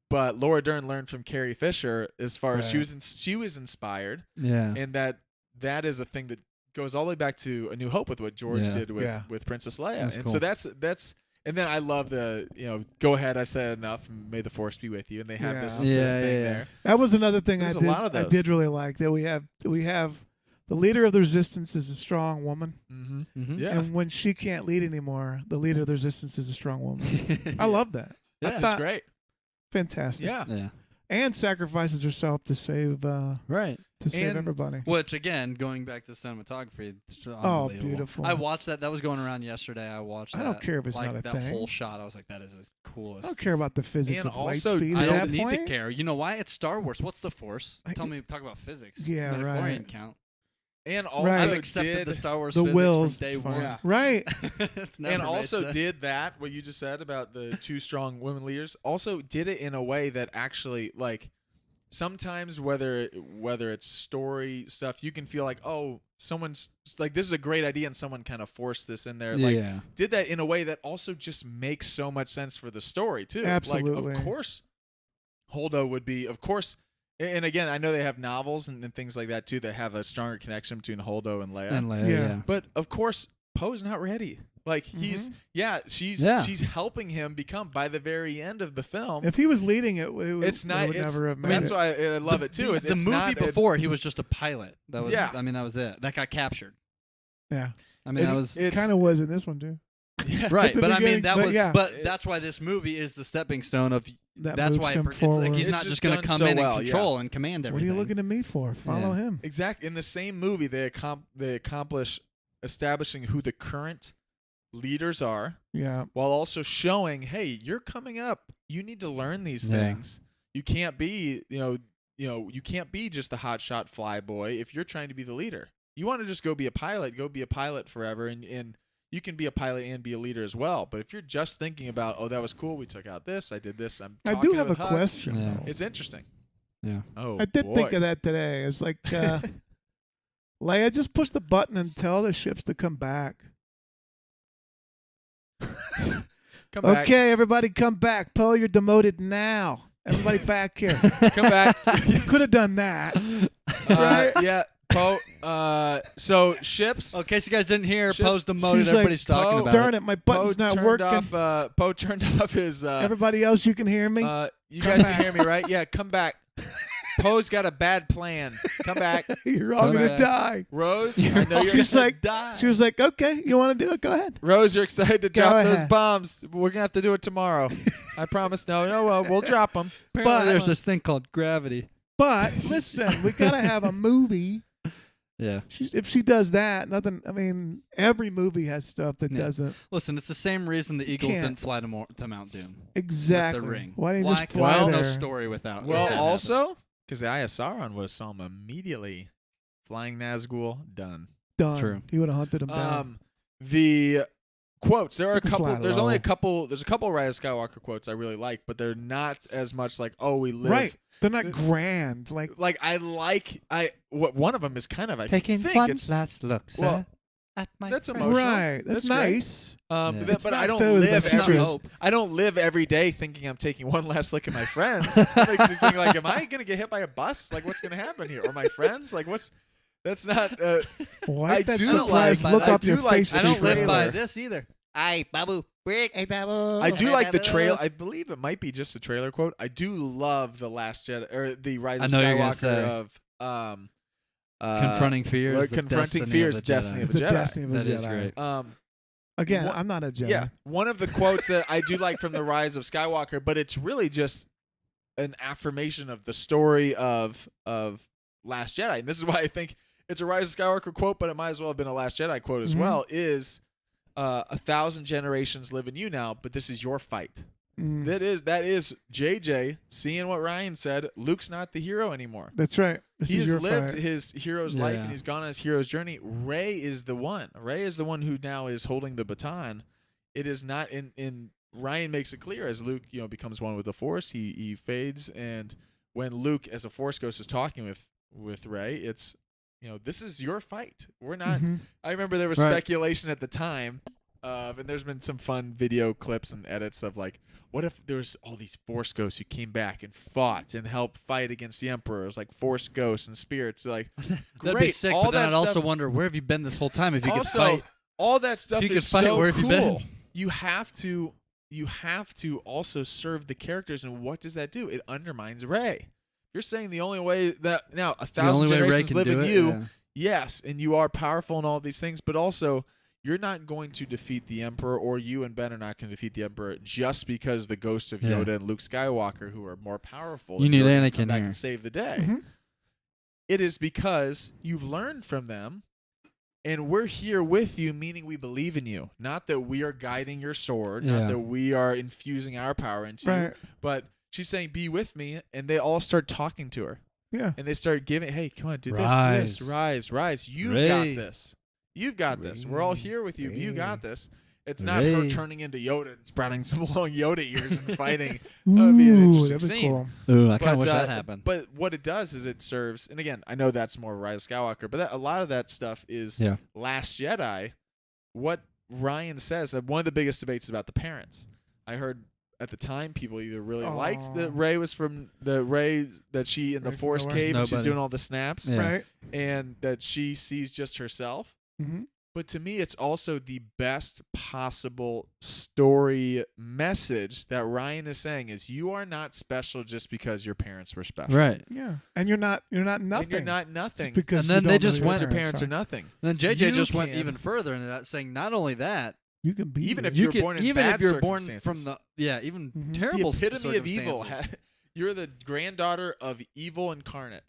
but Laura Dern learned from Carrie Fisher as far as she was inspired, and that is a thing that goes all the way back to A New Hope with what George did with Princess Leia, that's and cool. so that's. And then I love the, go ahead, I've said enough, and may the force be with you. And they have this thing there. That was another thing There's I a lot of those. did really like, that we have the leader of the resistance is a strong woman. Yeah. And when she can't lead anymore, the leader of the resistance is a strong woman. I love that. Yeah, that's great. Fantastic. Yeah. And sacrifices herself to save everybody. Which again, going back to cinematography, it's unbelievable. Beautiful. I watched that. That was going around yesterday. I watched that. I don't care if it's like, not a that thing. whole shot. I was like, that is the coolest. I don't care about the physics And of light also, speed I at don't that need point. to care. You know why? It's Star Wars. What's the Force? Talk about physics. Yeah, Midichlorian right. count. And also I've accepted the Star Wars the physics wills from day it's fine. one. Yeah. Right. It's never And made also sense. did that, what you just said about the two strong women leaders, also did it in a way that actually, like, sometimes whether it's story stuff, you can feel like, someone's like, this is a great idea, and someone kind of forced this in there. Like, did that in a way that also just makes so much sense for the story too. Absolutely. Like, of course, Holdo would be, of course. And again, I know they have novels and things like that too that have a stronger connection between Holdo and Leia. Yeah. But of course, Poe's not ready. Like she's helping him become by the very end of the film. If he was leading it, it's not. would never have made that's it. why I love it too. The movie before, he was just a pilot. That was. Yeah. I mean, that was it. That got captured. Yeah. I mean, It kind of was in this one too. right. the But I mean, beginning, that but was. yeah. But that's why this movie is the stepping stone of. That's moves why him it's like he's It's not just just going to done come so in well, and control and command What are everything. you looking at me for? Follow him. Exactly. In the same movie, they accomplish establishing who the current leaders are. Yeah. While also showing, hey, you're coming up. You need to learn these things. You can't be, you can't be just the hotshot fly boy if you're trying to be the leader. You want to just go be a pilot forever, and you can be a pilot and be a leader as well. But if you're just thinking about, that was cool, we took out this, I did this, I do have a question. Yeah. Though. It's interesting. Yeah. Oh, I did think of that today. It's like, Leia, just push the button and tell the ships to come back. Come back. Okay, everybody, come back. Poe, you're demoted now. Everybody back here. Come back. You could have done that. Right? Yeah. Poe. So ships. In case you guys didn't hear, Ships- Poe's demoted. She's like, Everybody's talking about Darn it. it, my button's not working. Poe turned off his. Everybody else, you can hear me? You Come guys back. can hear me, right? Yeah, come back. Poe's got a bad plan. Come back. You're all Come going to back. die. Rose, I know you're She's like, die. she was like, okay, you want to do it? Go ahead. Rose, you're excited to Go drop those ahead. bombs. We're gonna have to do it tomorrow. I promise. No, we'll drop them. Apparently But- there's this thing called gravity. But listen, we got to have a movie. Yeah. If she does that, nothing. I mean, every movie has stuff that Yeah. doesn't Listen, it's the same reason the Eagles can't. didn't fly to Mount Doom. exactly. With the ring. Why didn't you just Well, fly there's there? no story without. Well, without also because the Eye of Sauron saw him immediately. Flying Nazgul, done. Done. True. He would have hunted him down. The quotes. There are a You can couple. fly There's low. only a couple. There's a couple Rise of Skywalker quotes I really like, but they're not as much like, we live. Right. They're not grand. Like, One of them is kind of, I Taking think one it's last look, sir, well, at my that's friend. emotional. right. That's That's great. nice. Yeah. It's but not I don't filled with live best every. interest. I don't live every day thinking I'm taking one last look at my friends. Like, just thinking, like, am I gonna get hit by a bus? Like, what's gonna happen here? Or my friends? Like, what's? That's not. Wipe I that do surprised like- look I off do your like face. I the don't live by trailer. this either. Aye, babu. I do like the trail. I believe it might be just a trailer quote. I do love the Last Jedi or the Rise of I know you're gonna Skywalker say. of Confronting fear. is the confronting destiny fear of is the destiny Jedi. It's of the a Jedi. destiny of a That Jedi. is great. Again, What- I'm not a Jedi. Yeah, one of the quotes that I do like from the Rise of Skywalker, but it's really just an affirmation of the story of Last Jedi, and this is why I think it's a Rise of Skywalker quote, but it might as well have been a Last Jedi quote as well. Is 1,000 generations live in you now, but this is your fight. That is JJ seeing what Ryan said. Luke's not the hero anymore. That's right. This He is has your lived fight. his hero's life Yeah. and he's gone on his hero's journey. Rey is the one. Rey is the one who now is holding the baton. It is not in Ryan makes it clear as Luke, becomes one with the Force, he fades, and when Luke as a Force ghost is talking with Rey, it's this is your fight. We're not I remember there was Right. speculation at the time and there's been some fun video clips and edits of like, what if there's all these Force ghosts who came back and fought and helped fight against the Emperors, like Force ghosts and spirits? Like, That'd great. be sick. All But then that I'd also stuff- wonder, where have you been this whole time? If you could also, fight, all that stuff you could is fight, so where have you been? cool. You have to also serve the characters, and what does that do? It undermines Rey. You're saying the only way that now the 1,000 only way Rey generations can live do in it. you. Yeah. Yes, and you are powerful and all these things, but also you're not going to defeat the Emperor, or you and Ben are not going to defeat the Emperor just because the ghosts of Yeah. Yoda and Luke Skywalker, who are more powerful, You and need you're gonna Anakin come back here. and save the day. Mhm. It is because you've learned from them, and we're here with you, meaning we believe in you. Not that we are guiding your sword, Yeah. not that we are infusing our power into you, Right. but she's saying, "Be with me," and they all start talking to her. Yeah. And they start giving, hey, come on, do Rise. this, rise. You've Rey. got this. You've got this. We're all here with you. You got this. It's not her Rey. turning into Yoda and sprouting some long Yoda ears and fighting. That would be an interesting that'd be scene. cool. Ooh, I kind But, of wish that happened. But what it does is it serves, and again, I know that's more Rise of Skywalker, but a lot of that stuff is Yeah. Last Jedi. What Ryan says, one of the biggest debates is about the parents. I heard at the time people either really liked that Rey was from the Rey that she in the Rey from Force nowhere. cave and she's Nobody. doing all the snaps, Yeah. Right. and that she sees just herself. Mm-hmm. But to me, it's also the best possible story message that Ryan is saying is you are not special just because your parents were special. Right. Yeah. And you're not nothing. And you're not nothing. Just because And you then don't they know just your went- Your parents are. are nothing. Then JJ You just went can- even further into that, saying not only that, You can be Even you. if you're can, born in even bad if you're born circumstances. from even Mhm. The terrible epitome of evil. circumstances. You're the granddaughter of evil incarnate,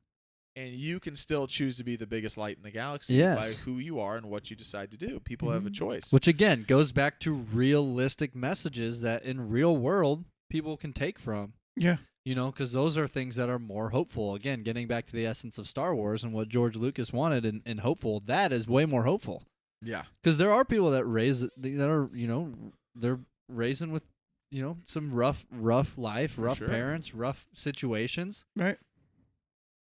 and you can still choose to be the biggest light in the galaxy Yes. by who you are and what you decide to do. People have a choice. Which again goes back to realistic messages that in real world people can take from. Yeah. Because those are things that are more hopeful. Again, getting back to the essence of Star Wars and what George Lucas wanted in hopeful, that is way more hopeful. Yeah. Because there are people that are they're raising with some rough life, For rough sure. parents, rough situations. Right.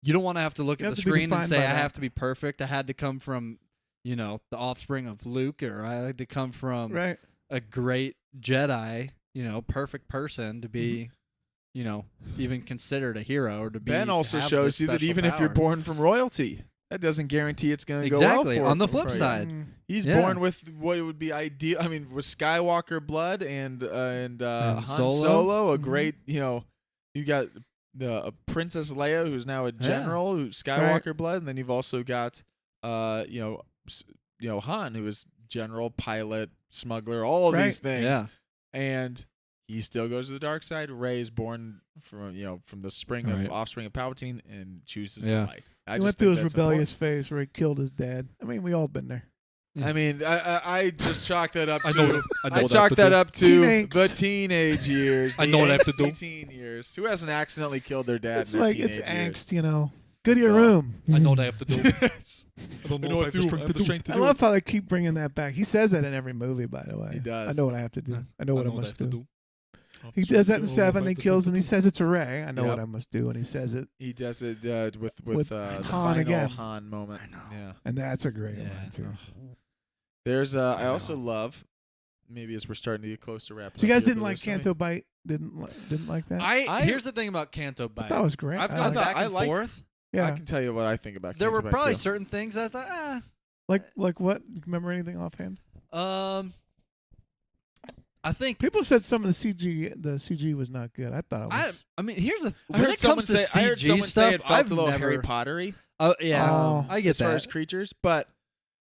You don't want to have to look You at have the to be screen and defined say by I that. have to be perfect. I had to come from the offspring of Luke, or I had to come from Right. a great Jedi, perfect person to be, Mm-hmm. even considered a hero or to be. Ben also have shows this you that special even if you're powers. born from royalty, that doesn't guarantee it's going to Exactly. go well for On the for flip you. side. Mm. He's Yeah. born with what would be ideal. I mean, with Skywalker blood and Han Solo. Solo, a Mhm. great, you got the Princess Leia, who's now a general, who's Skywalker blood, and then you've also got, Han, who is general, pilot, smuggler, all of these things, Yeah. and he still goes to the dark side. Rey is born from from the Right. offspring of Palpatine and chooses Yeah. the light. I He just went through think his that's important. rebellious phase where he killed his dad. I mean, we all been there. I mean, I just chalk that up to. I know I what chalk to that do. up to Teen the angst. teenage years. I the know what I have to angsty do. Teen years. Who hasn't accidentally killed their dad It's in their like teenage it's years? angst, Go to your all. room. I know what I have to do. I don't know if I have the strength to I love how they keep bringing that back. He says that in every movie, by the way. He does. I know what I have to do. I know what I must do. Oh, He does that in 7. He kills and he says it's a Ray. I know Yep. what I must do, and he says it, He does it with With the Han final again. Han moment. I know. Yeah. and that's a great Yeah. one too. There's I know. also love. Maybe as we're starting to get close to wrapping. So you up guys here, didn't but like there's so many- Canto Bite? Didn't like that? Here's the thing about Canto Bite. That was great. I've I gone liked back I and liked- forth. Yeah. I can tell you what I think about. There were Canto Bite, probably too. certain things I thought, like what? Remember anything offhand? I think People said some of the CG was not good. I thought it was. I mean, here's the. I When heard it someone comes to say. I heard CG someone stuff, say it felt I've a little never, Harry Pottery. Oh yeah, Oh. I get as far that. as creatures, but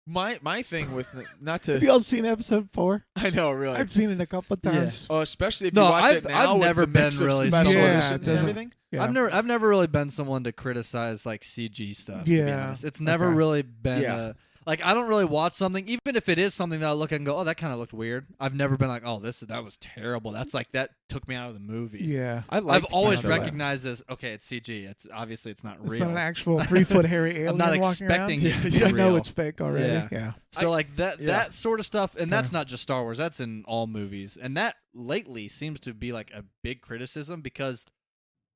my thing with not Have to. y'all seen episode 4? I know, really. I've seen it a couple of times. Oh, especially if No, you watch I've- it now I've with never the mix been of really special Yeah, editions it and doesn't- everything. Yeah. I've never really been someone to criticize like CG stuff. To be Yeah. honest. It's never Okay. really been. Yeah. Like I don't really watch something, even if it is something that I look at and go, "Oh, that kind of looked weird." I've never been like, "Oh, that was terrible." That's like that took me out of the movie. Yeah. I I've liked always Canto Bight. recognized this. Okay, it's CG. It's obviously it's not It's real. not an actual 3-foot hairy alien I'm not walking expecting around. it to be I know real. it's fake already. Yeah. Yeah. So like that yeah. that sort of stuff, and that's Okay. not just Star Wars. That's in all movies, and that lately seems to be like a big criticism because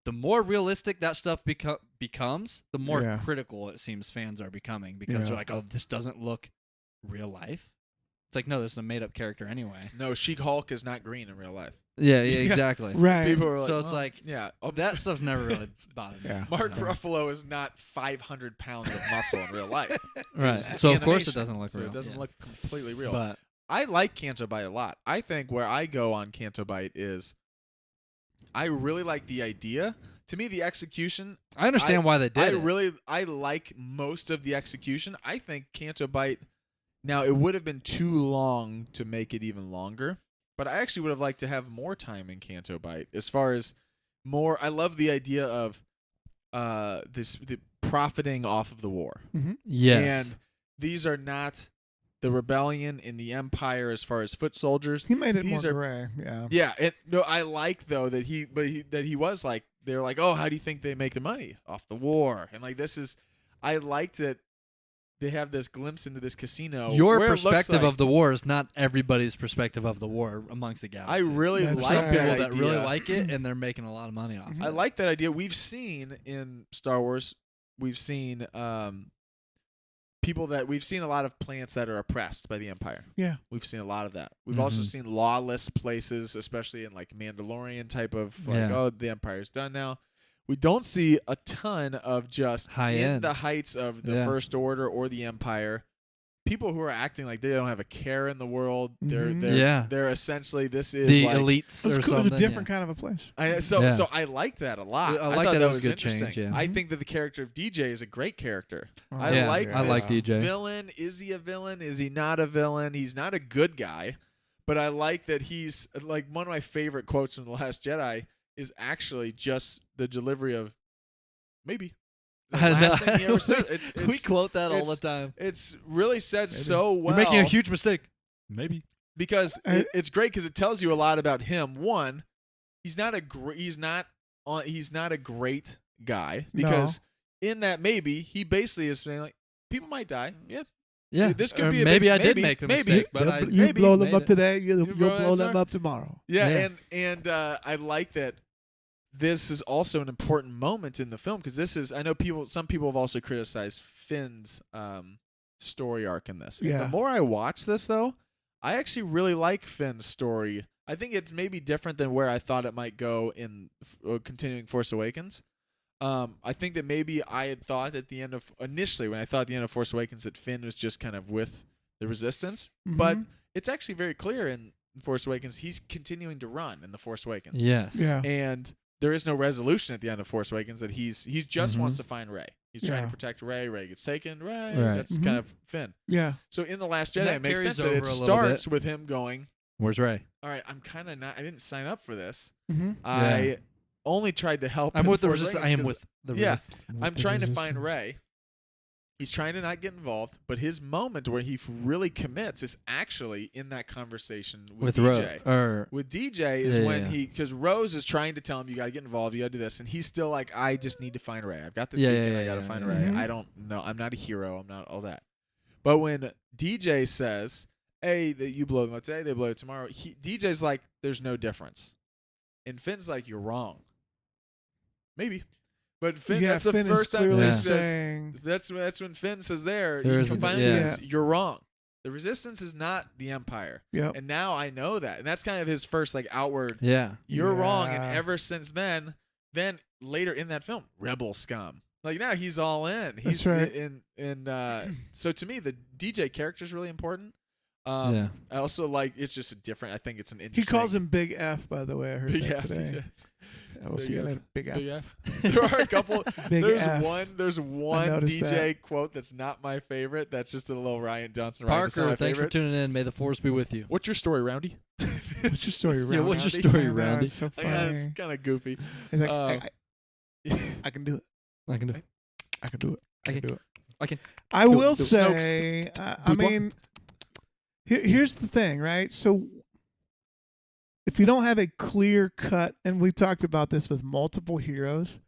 the more realistic that stuff becomes, the more Yeah. critical it seems fans are becoming because Yeah. they're like, "Oh, this doesn't look real life." It's like, no, this is a made up character anyway. No, She-Hulk is not green in real life. Yeah, exactly. Right. People are like, So it's "Oh, like yeah, that stuff's never really bothered me. Yeah. Mark So- Ruffalo is not 500 pounds of muscle in real life. Right. It's So of course it animation, doesn't look so real. it doesn't Yeah. look completely real. But I like Canto Bight a lot. I think where I go on Canto Bight is I really like the idea. To me, the execution, I understand why they did it. I like most of the execution. I think Canto Bight, now it would have been too long to make it even longer, but I actually would have liked to have more time in Canto Bight as far as more. I love the idea of the profiting off of the war. Yes. And these are not the rebellion in the empire as far as foot soldiers. He made it These more are- gray. Yeah. Yeah, and no, I like though that he was like, they're like, oh, how do you think they make the money off the war? And like I liked that they have this glimpse into this casino. Your where it looks perspective like- of the war is not everybody's perspective of the war amongst the I galaxy. really That's like some right. people that that idea. really like it, and they're making a lot of money off. Mhm. I like that idea. We've seen in Star Wars, we've seen we've seen a lot of planets that are oppressed by the Empire. Yeah. We've seen a lot of that. We've also Mhm. seen lawless places, especially in like Mandalorian type of like, Yeah. oh, the Empire's done now. We don't see a ton of just High in end. the heights of the Yeah. First Order or the Empire. People who are acting like they don't have a care in the world. Mhm. They're essentially this is the like, elites It was or cool. It was something. a different kind of a place. So Yeah. so I like that a lot. I like thought that it was a good interesting. change, yeah. I Mhm. think that the character of DJ is a great character. I Yeah, like I like this DJ. villain. Is he a villain? Is he not a villain? He's not a good guy, but I like that he's like one of my favorite quotes from The Last Jedi is actually just the delivery of maybe. The I know. last thing he ever said. It's we quote that all the it's- time. it's really said so well. You're making a huge mistake. Maybe. because I- it's great because it tells you a lot about him. One, he's not a great guy because in that maybe he basically is saying like people might die. Yeah, Yeah. This could Or be a maybe big- I did maybe- make the maybe. mistake, but I you maybe blow them made up it. today, you'll blow blow that them up. up tomorrow. yeah, Yeah. and I like that. This is also an important moment in the film because this is. I know some people have also criticized Finn's story arc in this. And Yeah. the more I watch this, though, I actually really like Finn's story. I think it's maybe different than where I thought it might go in continuing Force Awakens. I think that maybe I had thought at the end of initially when I thought at the end of Force Awakens that Finn was just kind of with the Resistance, but Mhm. it's actually very clear in Force Awakens he's continuing to run in the Force Awakens. Yes. Yeah. And there is no resolution at the end of Force Awakens that he just Mhm. wants to find Rey. He's trying Yeah. to protect Rey. Rey gets taken. Rey. Right. That's Mhm. kind of Finn. Yeah. So in The Last And Jedi, that it makes carries sense that it over a little starts with him going, Where's Ray? all right, I'm kind of not, I didn't sign up for this. Mm-hmm. I only tried to help. I'm in with the Force resistance. I Awakens am 'cause with the Yeah. resistance. I'm trying to find Rey. He's trying to not get involved, but his moment where he really commits is actually in that conversation with DJ. With DJ is Yeah, when yeah. because Rose is trying to tell him you got to get involved, you got to do this, and he's still like, I just need to find Rey. I've got this Yeah, beacon, yeah, I got to yeah, find yeah. Rey. Mhm. I don't know, I'm not a hero, I'm not all that. But when DJ says, "Hey, that you blow them up today, they blow it tomorrow," DJ's like, "There's no difference," and Finn's like, "You're wrong." Maybe, but Finn. Yeah, that's the Finn is first time clearly Finn Yeah. says. saying, That's when Finn says there. There He is- finally yeah. says, "You're wrong. The Resistance is not the Empire." yep. And now I know that. And that's kind of his first like outward, Yeah. you're wrong. And Yeah. ever since then later in that film, rebel scum. Like now he's all in. He's That's right. in so to me the DJ character is really important. Yeah. I also like it's just a different. I think it's an He interesting. calls him Big F, by the way. I heard Big that F. today. Yes. I will Big see you F. later. Big F. Big F. There are a couple. Big there's F. one. There's one noticed DJ quote that's not my favorite. That's just a little Rian Johnson. Right? That's not Parker, my thanks for favorite. tuning in. May the force be with you. What's your story, Roundy? What's your story, Yeah, Roundy? what's your Roundy? story, I know, Roundy? It's so Yeah, funny. it's kind of goofy. He's like, Um, I can do it. I can do it. I can do it. I can do it. I can. I Do it. will Do it. say, I mean, here's the thing, right? So if you don't have a clear cut, and we talked about this with multiple heroes,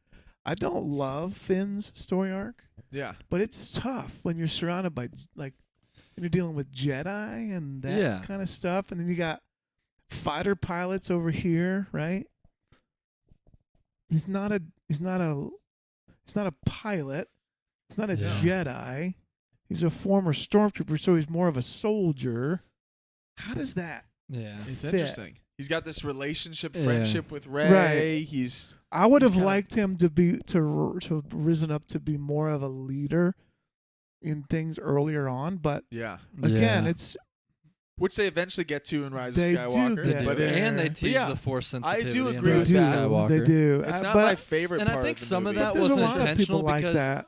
I don't love Finn's story arc, Yeah. but it's tough when you're surrounded by, like, when you're dealing with Jedi and that Yeah. kind of stuff, and then you got fighter pilots over here, right? He's not a pilot. He's not a Yeah. Jedi. He's a former stormtrooper, so he's more of a soldier. How does that? Yeah. It's fit. interesting. He's got this relationship, Yeah. friendship with Rey. Right. He's I would He's have kinda- liked him to have risen up to be more of a leader in things earlier on, but yeah. again, Yeah. it's Which they eventually get to in Rise They of do Skywalker. get but there. And they But tease yeah, the force I do sensitivity. in agree they with Rise do. of that. Skywalker. They do. It's not but my favorite and I part think of the some of movie. that there's was a lot of intentional people like because that.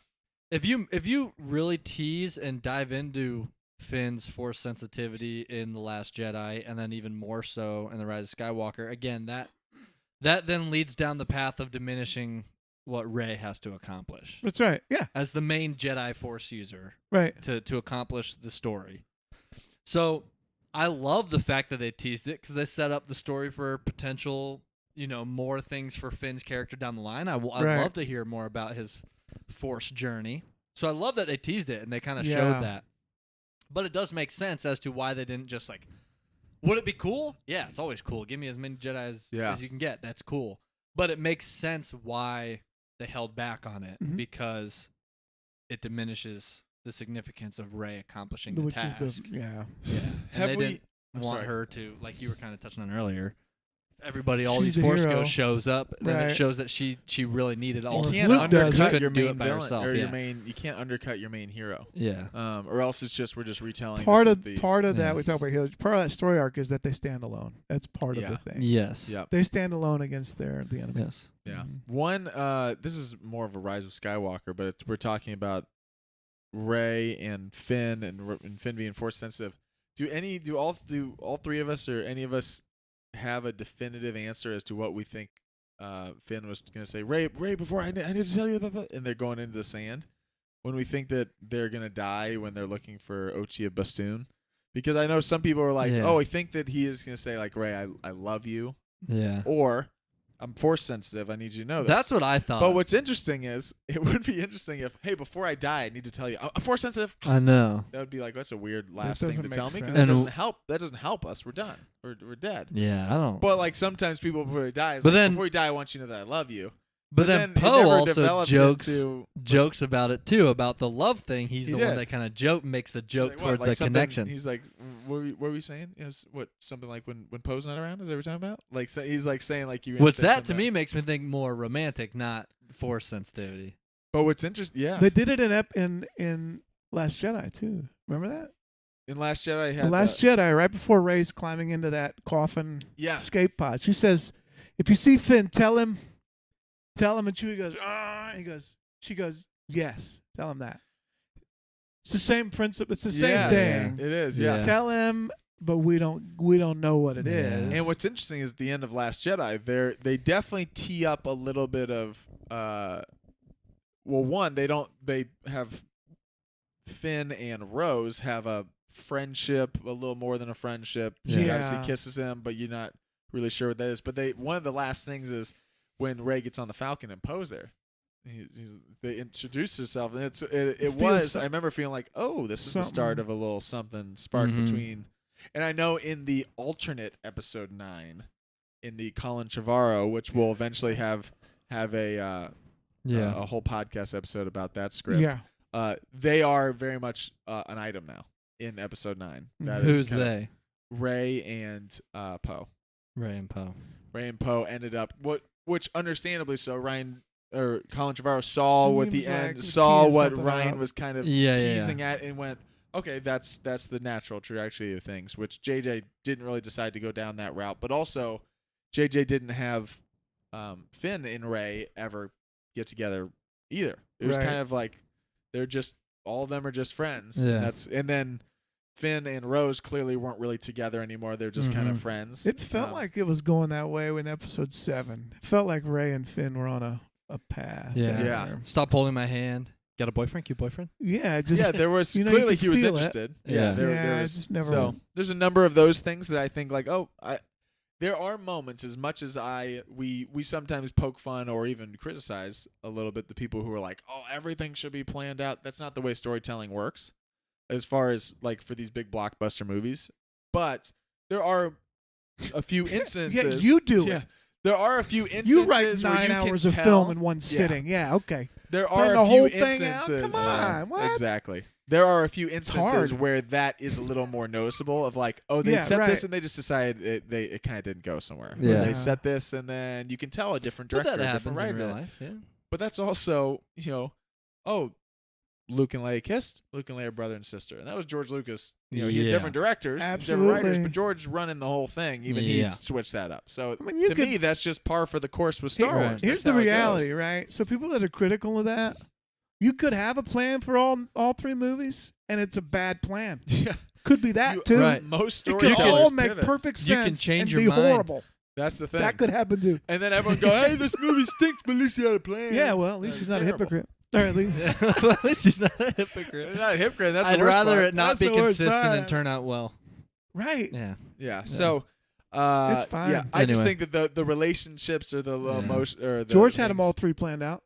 if you really tease and dive into Finn's force sensitivity in The Last Jedi, and then even more so in The Rise of Skywalker, again that then leads down the path of diminishing what Rey has to accomplish That's right. Yeah. as the main Jedi Force user Right. to accomplish the story. So I love the fact that they teased it because they set up the story for potential, more things for Finn's character down the line. I'd Right. love to hear more about his Force journey. So I love that they teased it and they kind of Yeah. showed that. But it does make sense as to why they didn't just like, would it be cool? Yeah, it's always cool. Give me as many Jedi as you can get. That's cool. But it makes sense why they held back on it Mhm. because it diminishes the significance of Rey accomplishing the Which task. is the yeah. Yeah. And Have they we- didn't I'm want sorry. her to, like you were kind of touching on earlier. Everybody, all She's these a Force hero. Ghosts shows up, and then Right. it shows that she really needed all Or of You if can't Luke does undercut it, your couldn't do main it by villain herself, or yeah. your main. You can't undercut your main hero. Yeah. Or else it's just we're just retelling. Part this of is the, part of Yeah. that we talk about heroes. Part of that story arc is that they stand alone. That's part Yeah. of the thing. Yes. Yeah. They stand alone against the enemy. Yes. Yeah. Mhm. One. This is more of a Rise of Skywalker, but we're talking about Rey and Finn and Finn being force sensitive. Do all three of us or any of us have a definitive answer as to what we think Finn was going to say? Rey, before I need to tell you, blah, blah, and they're going into the sand. When we think that they're going to die when they're looking for Ochia Bastoon. Because I know some people are like, Yeah. oh, I think that he is going to say, like, Rey, I love you. Yeah. Or, I'm force sensitive. I need you to know this. That's what I thought. But what's interesting is, it would be interesting if, hey, before I die, I need to tell you, I'm force sensitive. I know. That would be like, that's a weird last thing doesn't to make tell me because sense. that And doesn't help. That doesn't help us. We're done. We're dead. Yeah, I don't. But like sometimes people before they die, is But like, then- before you die, I want you to know that I love you. But then it Poe never also develops jokes into, about it too, about the love thing. He's He the one did. that kind of makes the joke like, what, towards like the something- connection. He's like, what were we saying? Yes, what something like when Poe's not around? Is that what we're talking about? Like he's like saying like you. Which that to me makes me think more romantic, not force sensitivity. But what's interesting, yeah. They did it in Last Jedi too. Remember that? In Last Jedi, had The Last Jedi, right before Rey's climbing into that coffin yeah. escape pod, she says, "If you see Finn, tell him." And Chewie goes, "Ah." She goes, "Yes, tell him that." It's the same principle. It's the same Yes, thing. It is, yeah. Yeah. Tell him, but we don't know what it is. Yeah. And what's interesting is at the end of Last Jedi, they definitely tee up a little bit of one, they have Finn and Rose have a friendship, a little more than a friendship. She Yeah. obviously kisses him, but you're not really sure what that is. But one of the last things is when Rey gets on the Falcon and Poe's there. They introduce herself, and it was. I remember feeling like, oh, this is the start something. of a little something spark Mhm. between. And I know in the alternate episode 9, in the Colin Trevorrow, which will eventually have a whole podcast episode about that script. Yeah. They are very much an item now in episode 9. That is Who's kinda they? Rey and Poe. Rey and Poe. Rey and Poe ended up which understandably so. Colin Trevorrow saw what the Seems like end, we're saw teeing what something Ryan up. was kind of Yeah, teasing at, and went, okay, that's the natural trajectory of things, which JJ didn't really decide to go down that route. But also, JJ didn't have Finn and Rey ever get together either. It was Right. kind of like they're just all of them are just friends. Yeah. And then Finn and Rose clearly weren't really together anymore. They're just kind of friends. It felt like it was going that way in episode 7. It felt like Rey and Finn were on a path. Yeah. Yeah. there. Stop holding my hand. Got a boyfriend? Cute boyfriend? Yeah, just yeah, there was you know, you clearly could he was feel it. interested. Yeah. there I was, just never. So there's a number of those things that I think like, there are moments, as much as we sometimes poke fun or even criticize a little bit the people who are like, oh, everything should be planned out. That's not the way storytelling works, as far as like for these big blockbuster movies. But there are a few instances. Yeah, you do it. There are a few instances You write where 9 you hours can of tell, film in one sitting. Yeah, okay. There Plan are the a whole few thing out? instances. Come on, what? Exactly. There are a few instances hard. where that is a little more noticeable. Of like, oh, they Yeah, set right. this and they just decided it kind of didn't go somewhere. Yeah. They set this and then you can tell a different But director, that a different happens in writer. real life. Yeah. But that's also, Luke and Leia kissed. Luke and Leia are brother and sister, and that was George Lucas. He had Yeah. different directors, different Absolutely. writers, but George running the whole thing. Even he Yeah. switched that up. So I mean, you to could- me, that's just par for the course with Star Right. Wars. Here's That's the how it goes. reality, right? So people that are critical of that, you could have a plan for all 3 movies, and it's a bad plan. Yeah. Could be that You- too. Right. Most It could storytellers all make pivot. perfect You can sense change and your be mind. horrible. That's the thing. That could happen too. And then everyone go, "Hey, this movie stinks," but at least he had a plan. Yeah, well, at least he's not a hypocrite. Or at least At least he's not a hypocrite. They're not a hypocrite. That's I'd the worst rather part. it not That's be the worst consistent part. and turn out well. right. Yeah. Yeah. So, It's fine. yeah, I just Anyway. think that the relationships or the Yeah. emotion or the George had them things- all 3 planned out.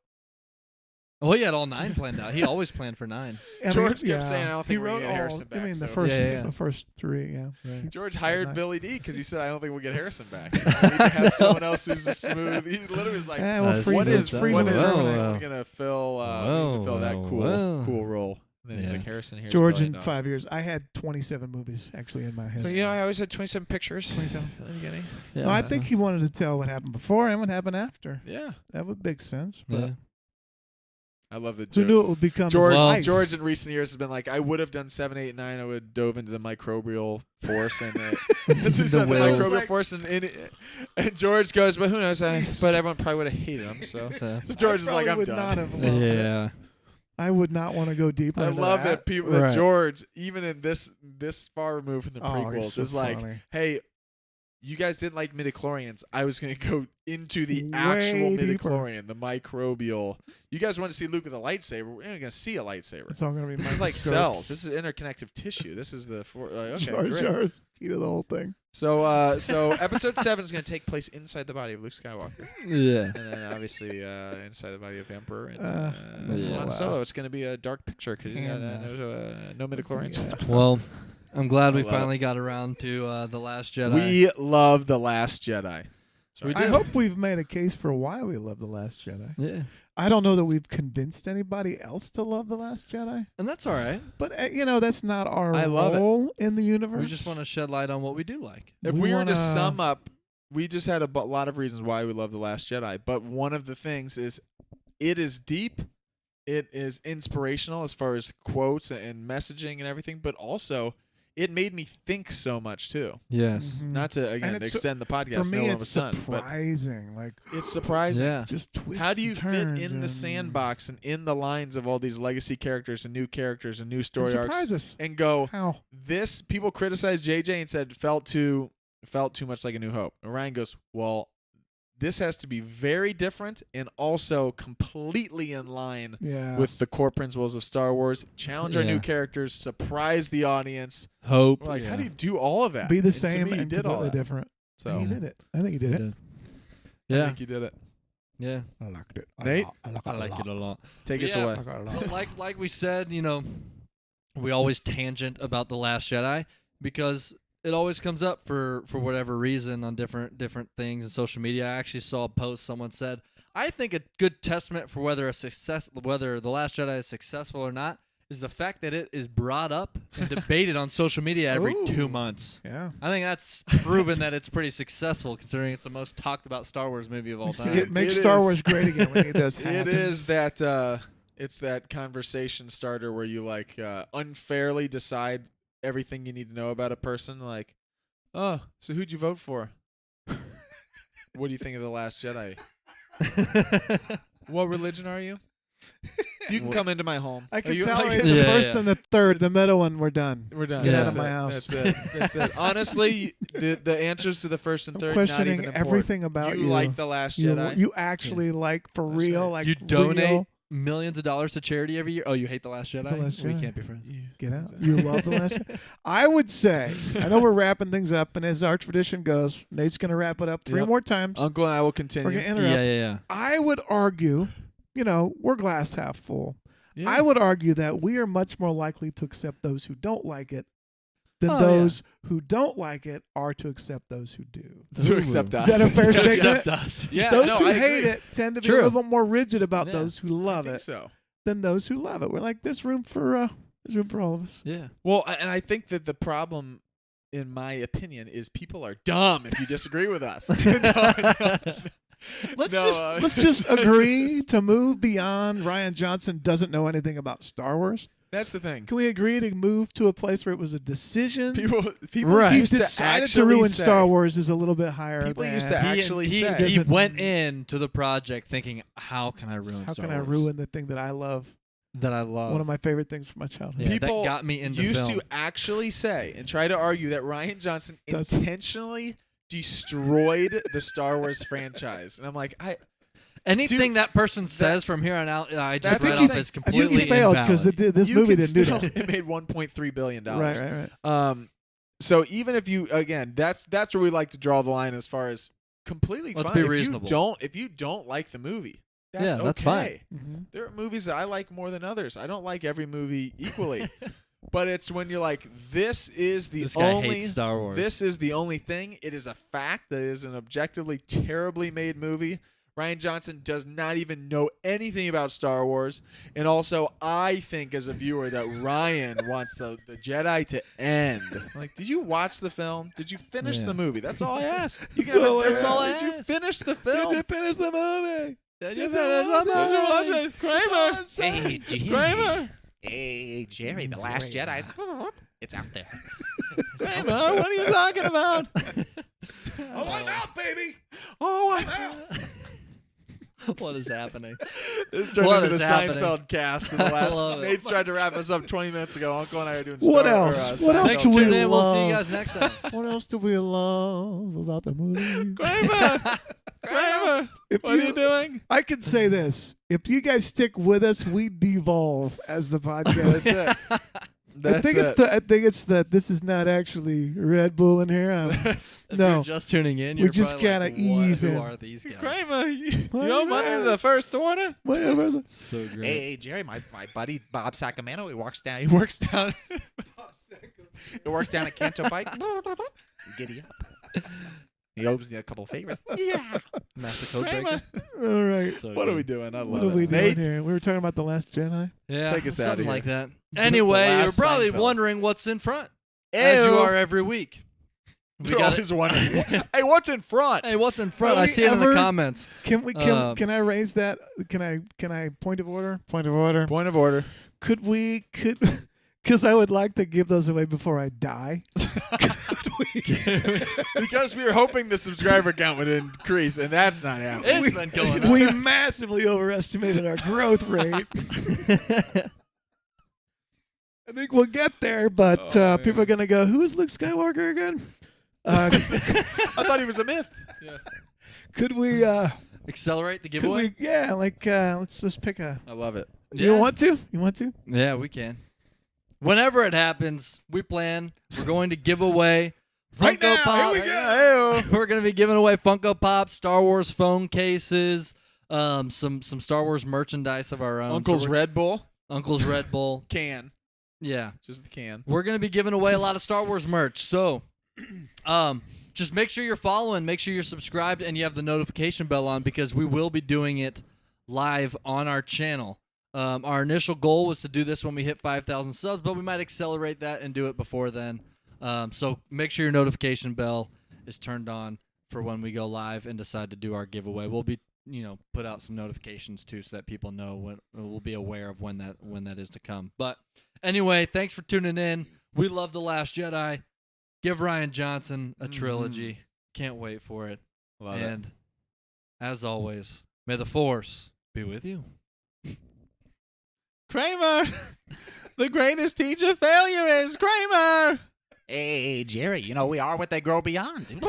Well, he had all 9 planned out. He always planned for 9. I mean, George kept yeah. saying, "I don't He think we're gonna wrote get all. Harrison I back," mean, so- the first 3. Yeah. Right. George hired Nice. Billy D because he said, "I don't think we'll get Harrison back. We need to have someone else who's a smooth." He literally was like, Yeah, well, That's- freeze "What it, is freeze what it is permanent. gonna fill? We need to fill that cool role." And then he's Yeah. like, "Harrison, here's George $1 in billion." 5 years. I had 27 movies actually in my head. So I always had 27 pictures. 27. At the beginning. No, I think he wanted to tell what happened before and what happened after. Yeah, That would make sense. But Yeah. I love the who knew it would become his George. life? George in recent years has been like, I would have done 7, 8, 9. I would have dove into the microbial force and the wills. microbial force, and George goes, but who knows? But everyone probably would have hated him. So George is like, I I'm would done. not have loved it. Yeah. I would not want to go deeper. I into love that people that Right. George, even in this far removed from the Oh, he's prequels, so is like, funny. hey, you guys didn't like midichlorians. I was gonna go into the Way actual deeper. midichlorian, the microbial. You guys want to see Luke with a lightsaber? We're not gonna see a lightsaber. It's all going to be This is like microscopes. cells. This is interconnective tissue. This is the okay, Jar great. Jar, key to the whole thing. So episode 7 is going to take place inside the body of Luke Skywalker, Yeah. and then obviously inside the body of Emperor. And Yeah. Han Solo, it's going to be a dark picture because And, there's no midichlorians. Yeah. Well, I'm glad we I love it. finally got around to The Last Jedi. We love the Last Jedi. Sorry. We I do. hope we've made a case for why we love The Last Jedi. Yeah. I don't know that we've convinced anybody else to love The Last Jedi, And that's all right. but that's not our I love it. role in the universe. We just want to shed light on what we do like. If We we were to wanna- sum up, we just had a lot of reasons why we love the Last Jedi, but one of the things is it is deep. It is inspirational as far as quotes and messaging and everything, but also it made me think so much too. Yes. Mhm. Not to again it's extend the for podcast me, no of a it's son, but surprising. Like it's surprising. Yeah. just twists. How do you and fit turns in the and sandbox and in the lines of all these legacy characters and new story arcs surprise us? and go, How? this people criticized JJ and said felt too much like A New Hope. And Ryan goes, well, this has to be very different and also completely in line Yeah. with the core principles of Star Wars. Challenge our Yeah. new characters, surprise the audience. Hope. We're like, yeah. how do you do all of that? be the And same to me, he and did all completely that. different. So He did it. I think he did it. I Yeah. think he did it. Yeah. I liked it. Nate? I like it a lot. Take us Yeah. away. But like we said, we always tangent about The Last Jedi because it always comes up for whatever reason on different things in social media. I actually saw a post someone said, I think a good testament for whether The Last Jedi is successful or not is the fact that it is brought up and debated on social media every Ooh. 2 months. Yeah. I think that's proven that it's pretty successful considering it's the most talked about Sar Wars movie of all time. Make It Star is. Wars great again when he does hats. It is that It's that conversation starter where you like unfairly decide everything you need to know about a person. Like, oh, so who'd you vote for? What do you think of The Last Jedi? What religion are you? You can come into my home. I Are can you tell like, it's the Yeah, first yeah. and the third. The middle one, we're done. We're done. Get out of That's my it. house. That's it. That's it. Honestly, the answers to the first and I'm third not questioning even important. everything about you. You like The Last You, Jedi? you actually like for That's real, right. like You donate real. millions of dollars to charity every year. Oh, you hate The Last Jedi? The Last We Jedi. can't be friends. Get out. You love the last. I would say. I know we're wrapping things up, and as our tradition goes, Nate's going to wrap it up three Yep. more times. Uncle and I will We're continue. going to interrupt. Yeah. I would argue, we're glass half full. Yeah. I would argue that we are much more likely to accept those who don't like it than Oh, those who don't like it are to accept those who do. to accept us. Is that a fair statement? Except us. Yeah, Those no, who I hate agree. it tend to be True. a little bit more rigid about Yeah. those who love I think it so. than those who love it. We're like, there's room for all of us. Yeah. Well, and I think that the problem, in my opinion, is people are dumb if you disagree with us. Let's just agree to move beyond Rian Johnson doesn't know anything about Star Wars. That's the thing. Can we agree to move to a place where it was a decision? People Right. He used to decided actually to ruin say, Star Wars is a little bit higher. People than, used to actually he, say. he went into the project thinking, how can I ruin how Star can I Wars ruin the thing that I love? that I love? One of my favorite things from my childhood. Yeah, People that got me into used film. to actually say and try to argue that Rian Johnson That's- intentionally destroyed the Star Wars franchise. And I'm like, Anything that person says from here on out, I just That's write what off I'm as I think he completely failed because invalid. this you movie can didn't do still, that. It made $1.3 billion. Right. So even if you, again, that's where we like to draw the line as far as completely Let's fine. be If reasonable. if you don't like the movie, that's Yeah, okay. that's fine. Mhm. There are movies that I like more than others. I don't like every movie equally. But it's when you're like, this is the This guy only hates Star Wars. This is the only thing. It is a fact that it is an objectively terribly made movie. Rian Johnson does not even know anything about Star Wars. And also, I think as a viewer that Ryan wants the Jedi to end. Like, did you watch the film? Did you finish Yeah. the movie? That's all I ask. You That's all I Did ask. you finish the film? Did you finish the movie? Did you finish the movie? Did you watch it? Kramer! Hey, Jimmy. Kramer! Hey, Jerry, The Last Jedi's. It's out there. Kramer, what are you talking about? Oh, I'm out, baby. Oh, I'm out. What is happening? This turned What into the is happening? Seinfeld cast in the I last. love it. Nate's tried to wrap us up 20 minutes ago. Uncle and I are doing What Star else? Or, What else Seinfeld. do we Tune in. We'll see you love? guys next time. What else do we love about the movie? Kramer! Kramer! If What are you doing? I could say this: if you guys stick with us, we devolve as the podcast. That's it. I think it's the. This is not actually Red Bull in here. If No. you're just tuning in, We you're just probably gotta like, what? ease Who in. are these guys? Kramer, you What owe is money that? to the first order? Whatever. So great. Hey, Jerry, my buddy Bob Sacramento, he works down. He works down at Canto Bike. Giddy up. He owes me a couple favors. Yeah. Master Code Kramer, Breaker. All right. So what are good. we doing? I love What it. are we doing Nate? here? We were talking about The Last Jedi. Yeah, Take us outta something here. like that. Anyway, you're last probably Seinfeld. wondering what's in front, as you Ew. are every week. We You're got always wondering. Hey, what's in front? Hey, what's in front? Have I we see it in the ever- comments. Can we? Can I raise that? Can I? Point of order. Point of order. Point of order. Could? Because I would like to give those away before I die. Because we were hoping the subscriber count would increase, and that's not happening. It's been going on. We massively overestimated our growth rate. I think we'll get there, but Oh, people are gonna go, "Who is Luke Skywalker again?" I thought he was a myth. Could we? Accelerate the Could giveaway. we? Yeah, let's just pick a. I love it. You want to? You want to? Yeah, we can. Whenever it happens, we plan. We're going to give away Right Funko now, Pops. here we go. We're going to be giving away Funko Pops, Star Wars phone cases, some Star Wars merchandise of our own. Uncle's So we're- Red Bull Uncle's Red Bull. can. Yeah. Just the can. We're going to be giving away a lot of Star Wars merch. So, just make sure you're following, make sure you're subscribed, and you have the notification bell on because we will be doing it live on our channel. Our initial goal was to do this when we hit 5,000 subs, but we might accelerate that and do it before then. So make sure your notification bell is turned on for when we go live and decide to do our giveaway. We'll be put out some notifications too, so that people know when we'll be aware of when that is to come. But anyway, thanks for tuning in. We love The Last Jedi. Give Rian Johnson a trilogy. Can't wait for it. Love and as always, may the Force be with you. Kramer, the greatest teacher failure is Kramer. Hey, Jerry, we are what they grow beyond.